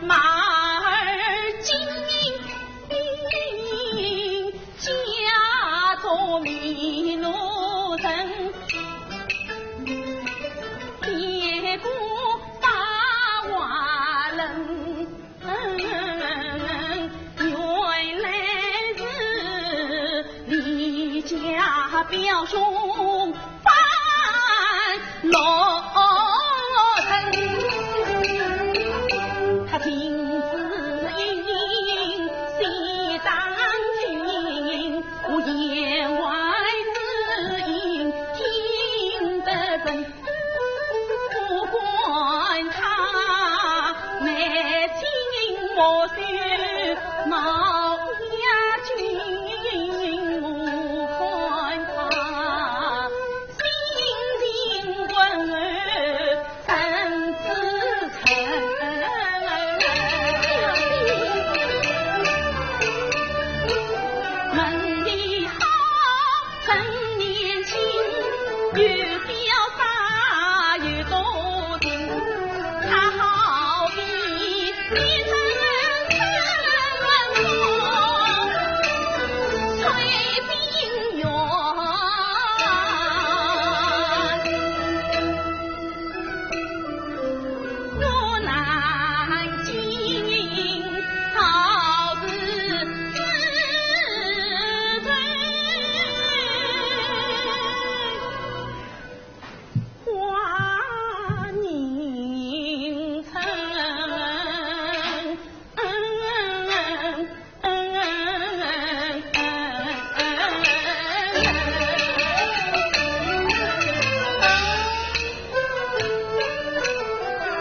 马儿金家中迷路人，别过八瓦人，原来是李家表兄犯落人。他听此音喜当听，我言外之音听得真，不管他没听我说毛家军，我看他心情温柔真自诚。门里好，趁年轻，又潇洒又多情，他好比一阵春风，吹冰远。我南京好是花凝城，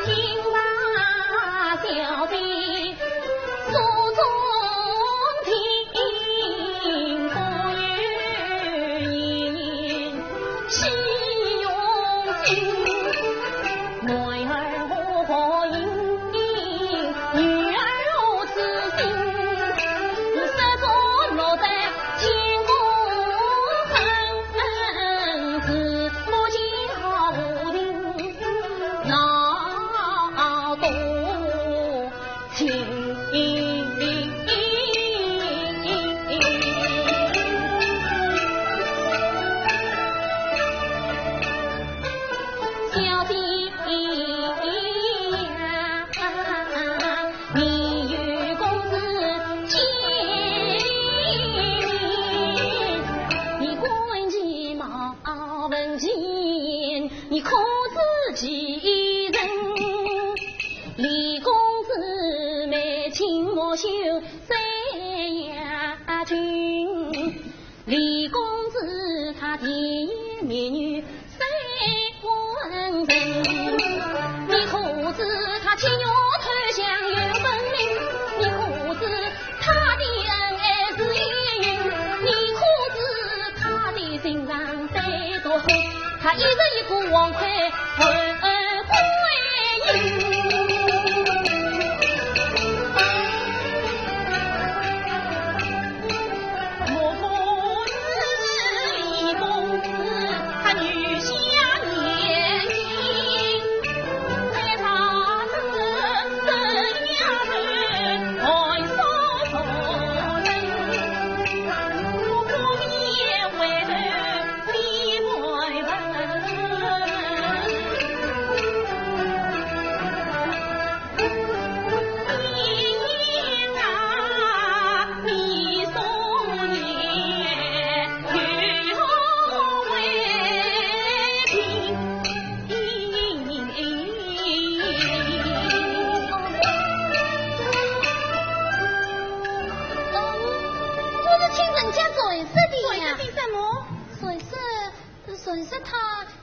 听那小弟诉衷听，不语心用心。女儿我可应，女儿我痴心，失足落得天空恨，是母亲好无情，闹多情。小弟呀，你与公子见面，你观其貌文见，你可知其人？李公子眉清我秀三呀君，李公子他甜言蜜语三温人，你可知他情有头相有分明？你可知他的恩爱是烟云？你可知他的心肠得多厚？他一人一个王魁混归阴。我不是李公子，他女下年轻，在他是真丫头爱烧头人，我不免为头理外问。你送年又为平，我是请人家随侍的呀。随侍什么？随侍他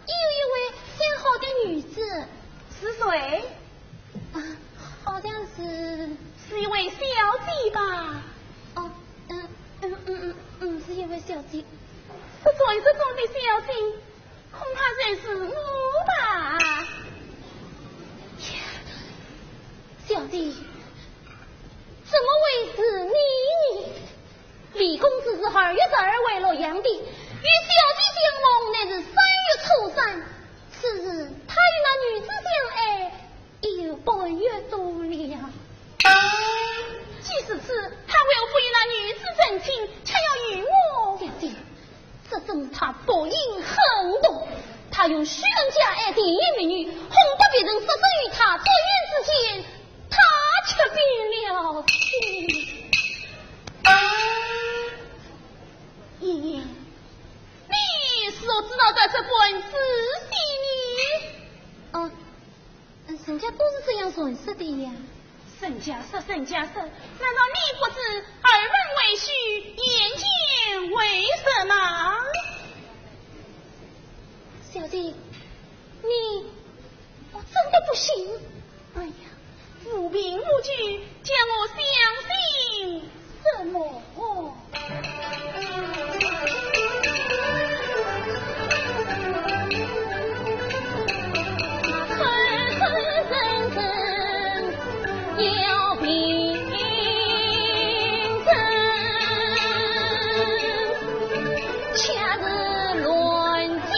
有一位相好的女子，是谁？好像是是一位小姐吧？哦，是一位小姐。这随侍中的小姐，恐怕认识我吧？小姐，怎么会是你？李公子是2月12为洛阳的，与小姐相逢乃是3月初3。此日他与那女子相爱，已有半月多了。用虚荣假爱电影美女，哄得别人失身于他，坐院之前，他却变了心。爷爷，你所知道的这本是谁呢？人家都是这样认识的呀。沈家社，沈家社，难道你不知耳闻为虚，眼见为实吗？小弟，我真的不信。哎呀，无凭无据，叫我相信什么？要凭证，恰日论尽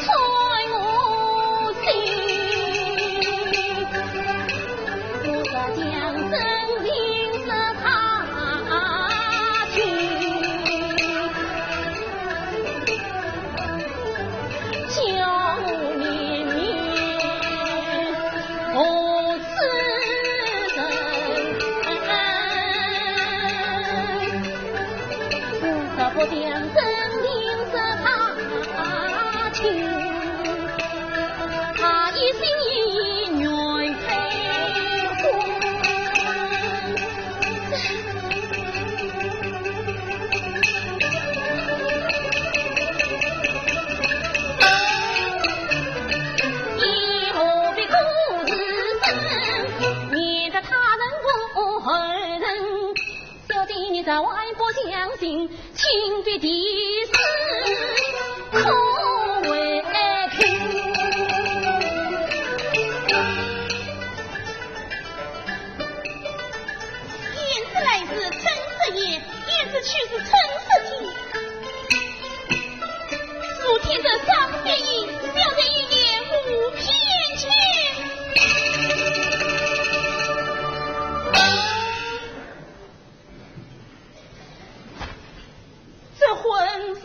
猜我心，我可将真情实他去，叫我绵绵不我将真情实他去，他一心一愿配婚。以后别故事深，免得他人不恨。小弟你在外不相信，情别的事可为凭。言之来是真实言，言之去是真实情。属天的上天意，小人一言无偏见。这婚事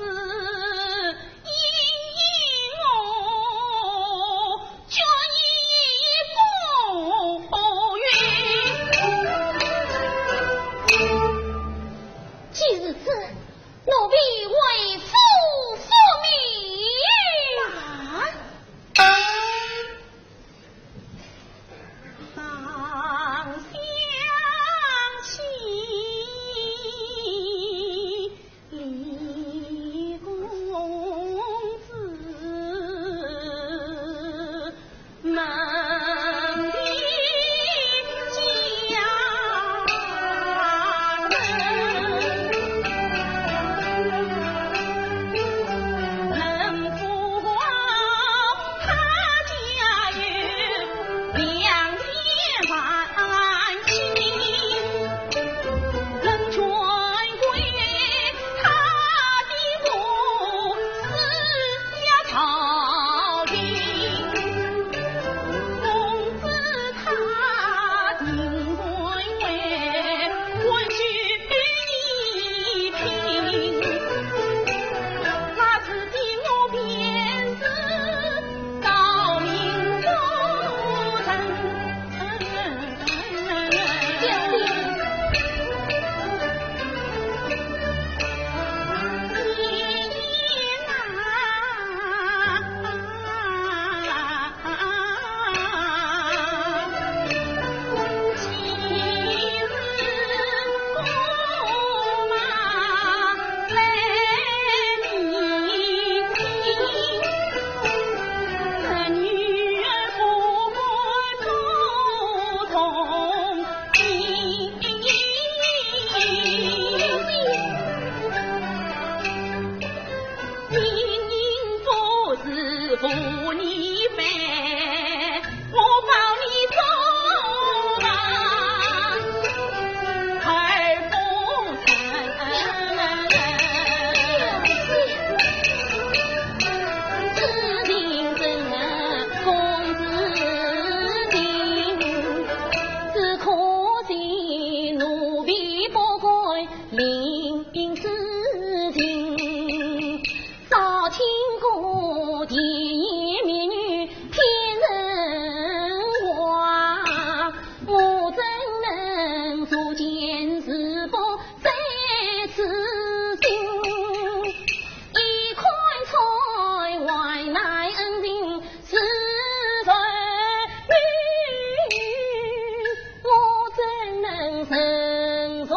身在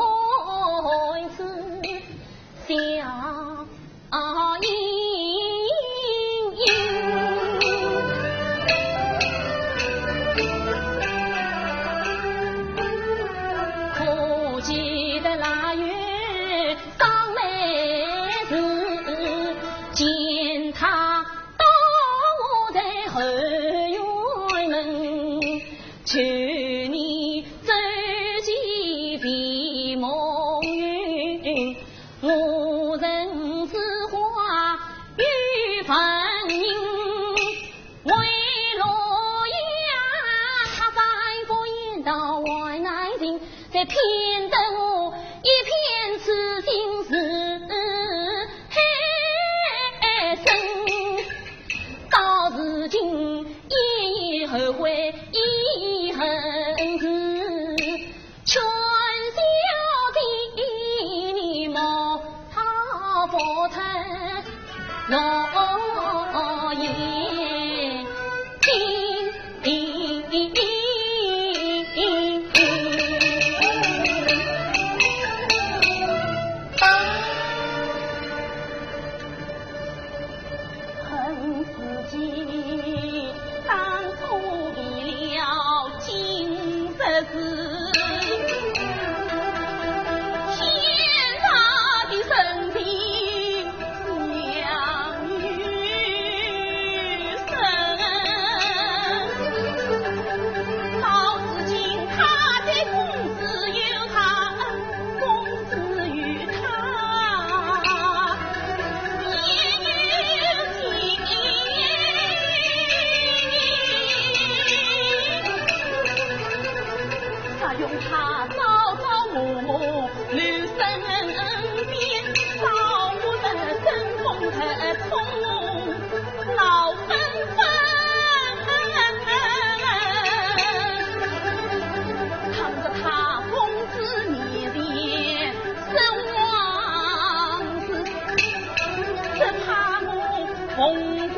此小可记得那月当来时，见他到我在后院门，求你走进闭梦园，我人之花与凡人，为洛阳他反复言道外难尽，在骗得我一片痴心事深，到如今夜夜后悔遗恨子，全小弟你莫他不疼诺言恨自己当初为了今日事，天大的身体养育生，到如今他的公子有他，公子与他也有情。他用他朝朝暮暮留身边，少不得争风和冲闹纷纷，看着他公子面前生王子，只怕我凤冠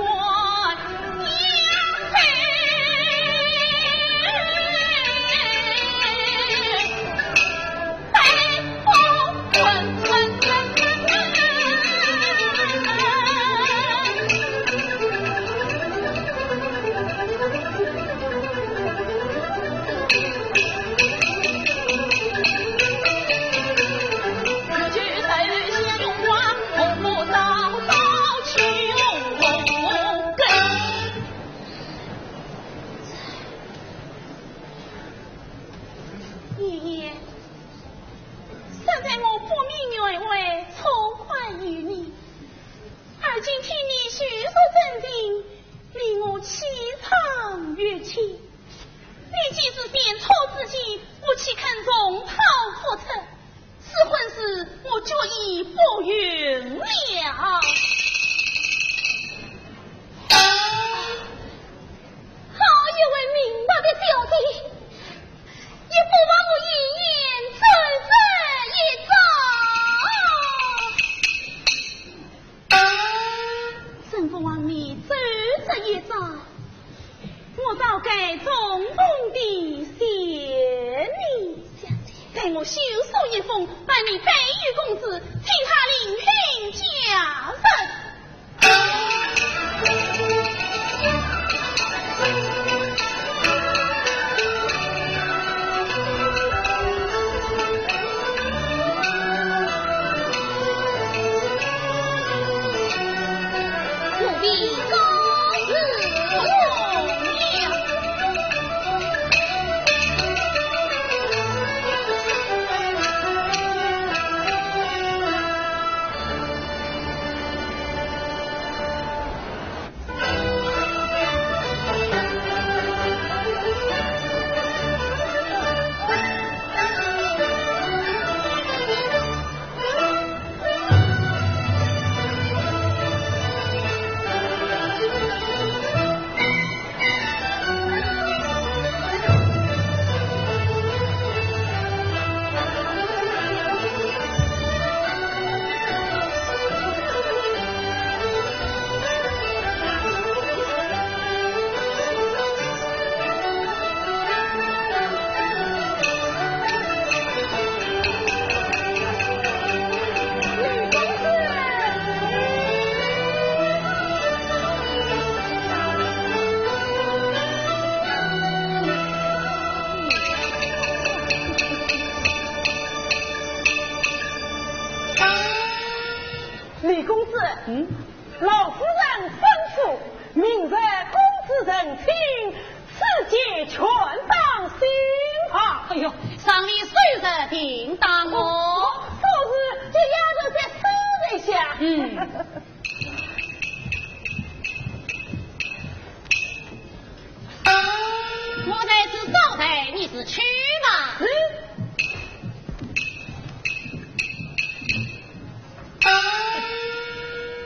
我修书一封，拜你北玉公子，请他领聘家人。务必高日老夫人吩咐，明日公子成亲，此节全当心旁。哎呦，上里随着叮当哦，昨日这丫头在收了一下。我在此招待，你是去吧。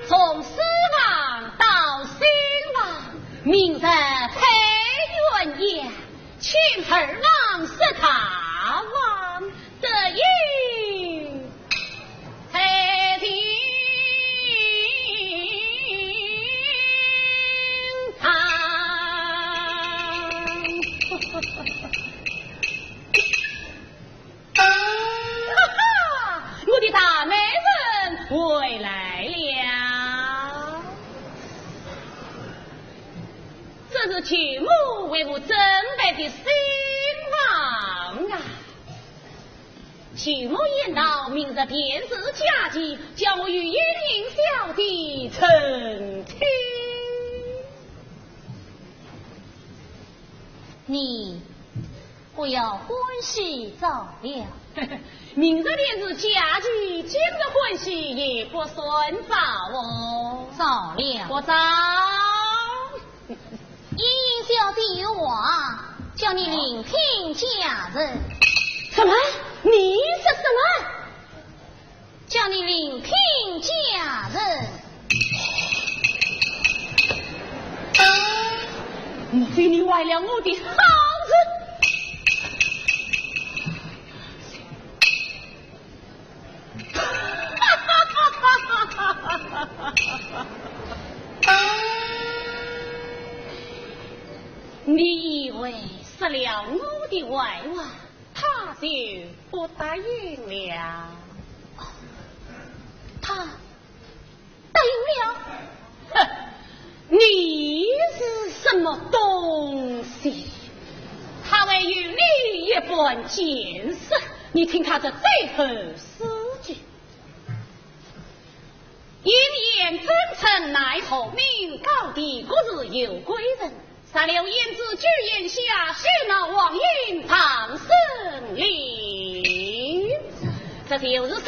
从师王到新王，明日配元宴，请二王是他王得意才听我的大美人回来了，这是曲目为我准备的新郎啊！曲目演到明日便是佳期，叫我与叶灵小弟成亲。你不要欢喜早了。明日便是佳期，今日欢喜也不算早哦。早了，我早。英英小弟有话，叫你另聘佳人。什么？你是什么？叫你另聘佳人。莫非你坏了我的好子？你以为失了我的外娃，他就不答应了？他答应了？哼，你是什么东西？他为与你一般见识，你听他这最后诗句：一言真诚乃后命，高低各是有贵人。三六言子居眼下，血闹王英唐僧林。这就是说，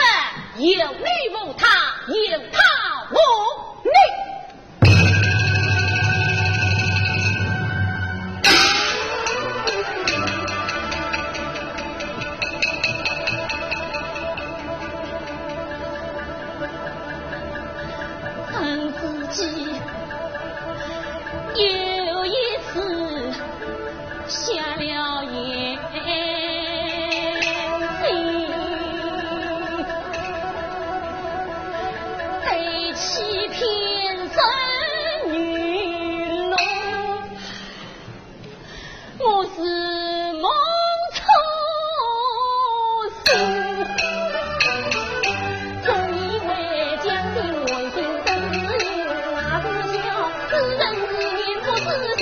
有你无他，有他无你。有一次下了眼睛，被欺骗真女龙，我是梦中醒，真以为将心问心真是那不笑，知人知面不知心，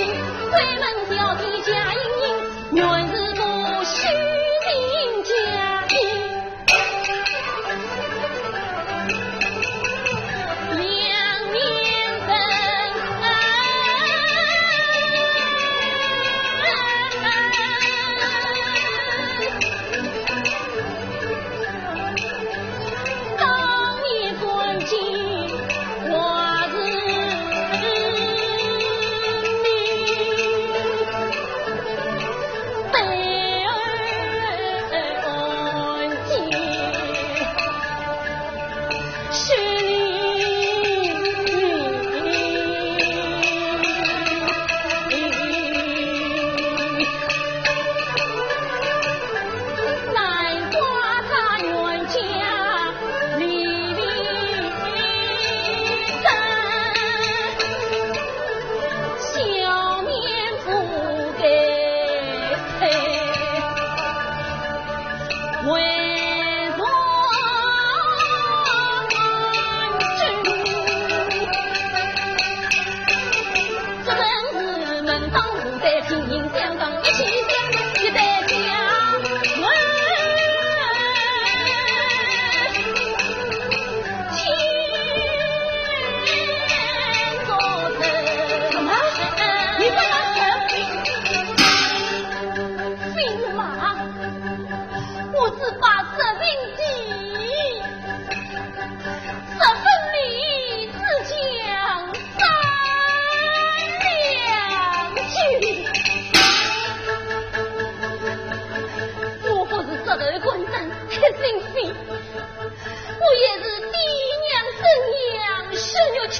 推门小弟假盈盈，原是不虚名假意。两面分当年关键我是他的官长太心飞，我也是爹娘怎样是要去。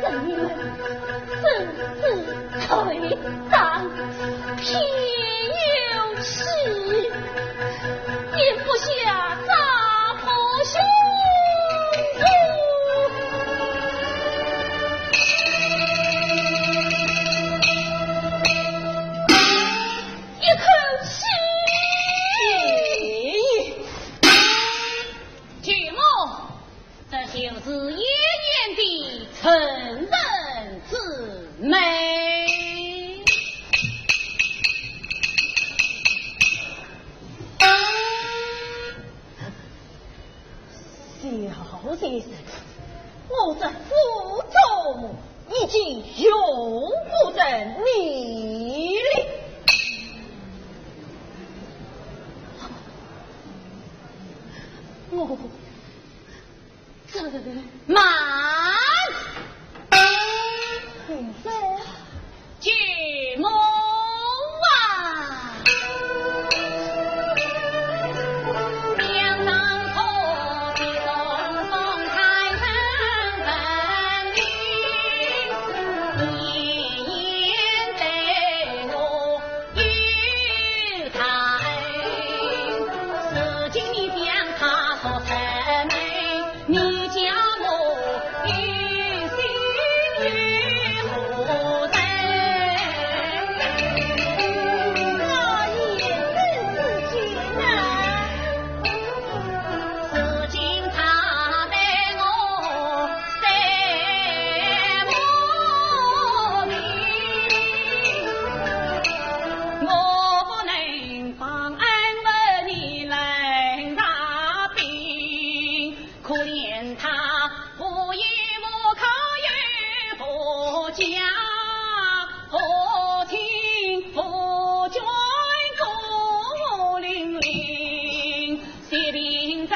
人们政治推长，偏有事，也不下砸破胸脯。就是爷爷的成人之美。小先生，我在府中已经用不着你了。我这慢，先生，举目啊，两上头的松松开成分明，一言对我与他恩，如今你将他所成美，你叫我与心与何人？那也真是艰难。如今他对我三无名，我不能放安稳你来大病，可怜他无依无靠于佛家，佛听佛卷孤零零，血淋在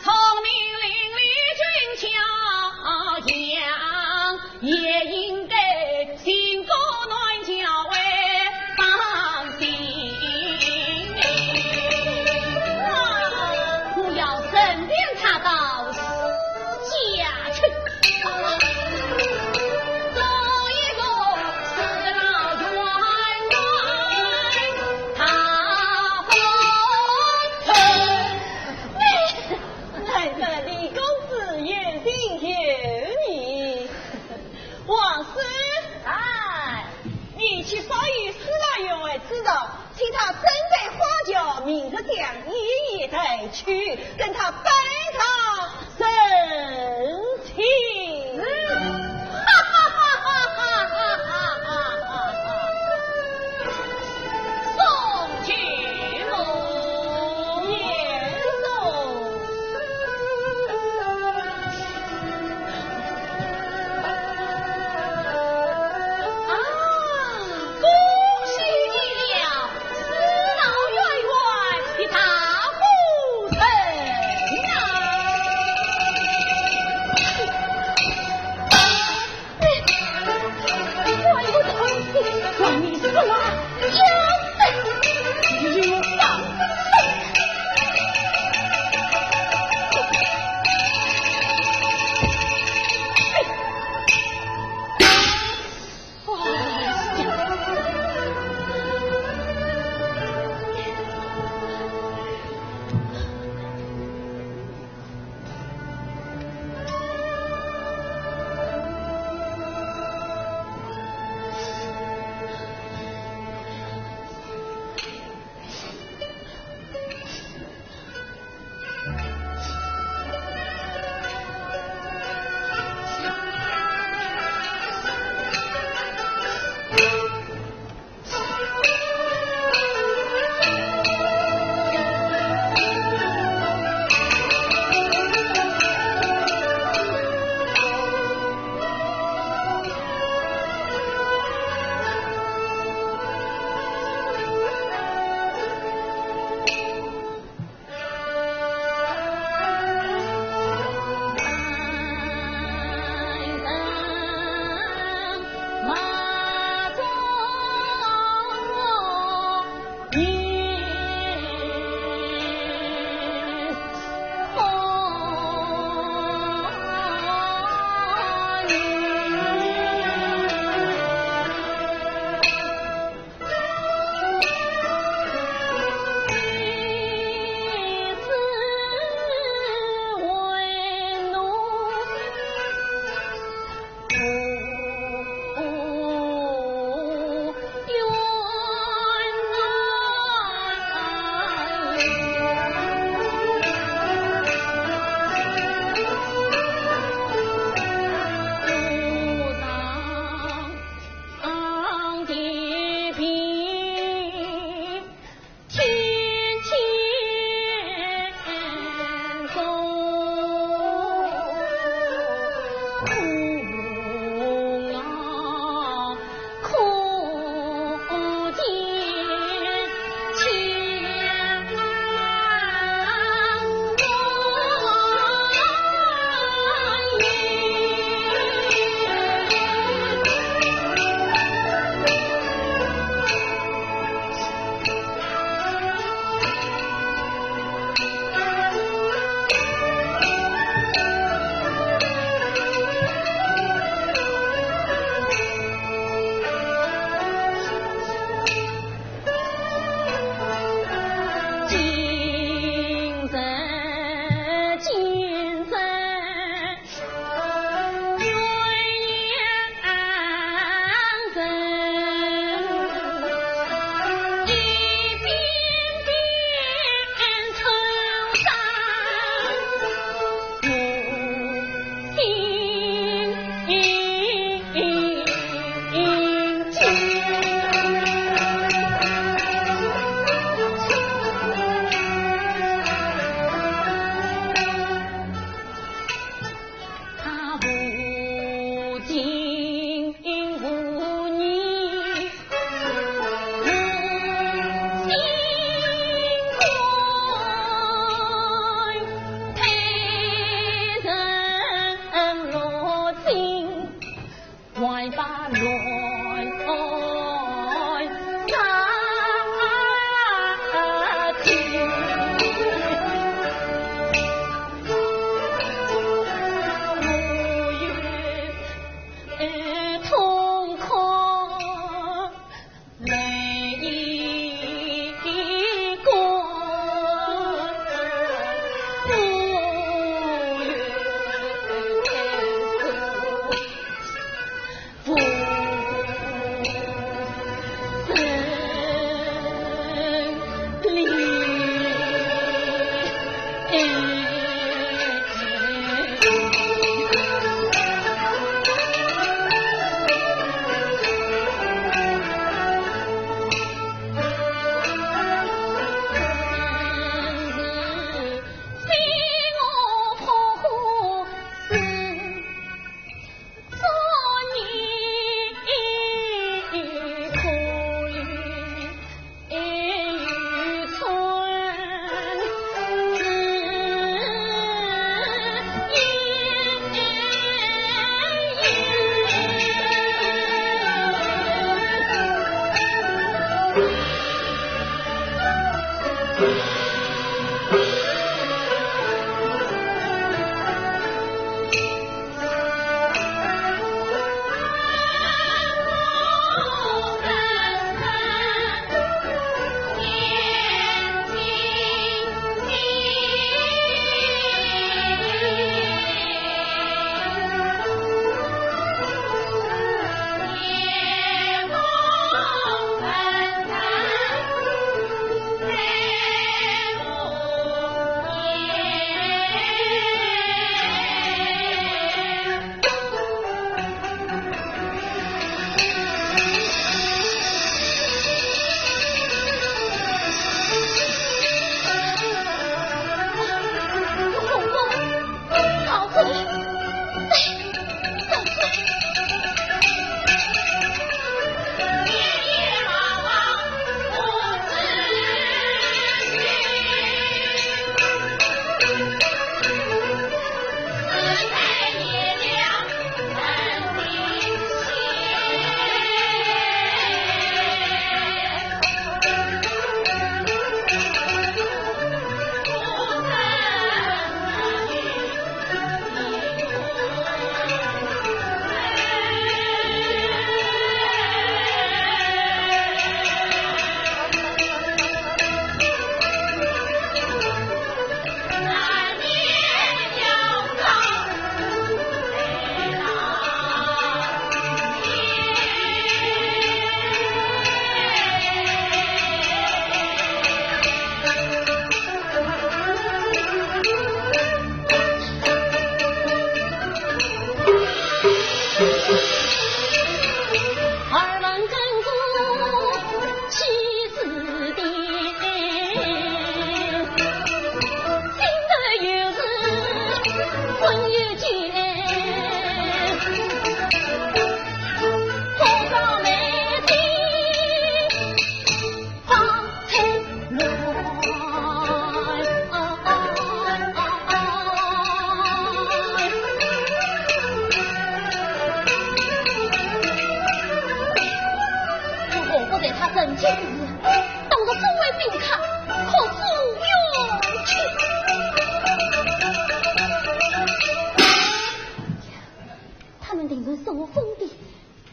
聪明伶俐俊俏样，也应该心高暖教为放心。我要身边他到私家去，做一个四老冤冤，他不成。难得李公子远近有你，王师，哎，你去稍与四老员外知道，请他准备花轿，明日将爷爷带去，跟他拜堂神情。哈哈哈哈哈哈哈哈哈！宋曲母严嵩，啊，恭喜你了，四老员外的大福神啊！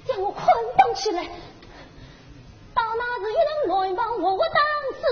将我捆绑起来，到那日有人来帮我当时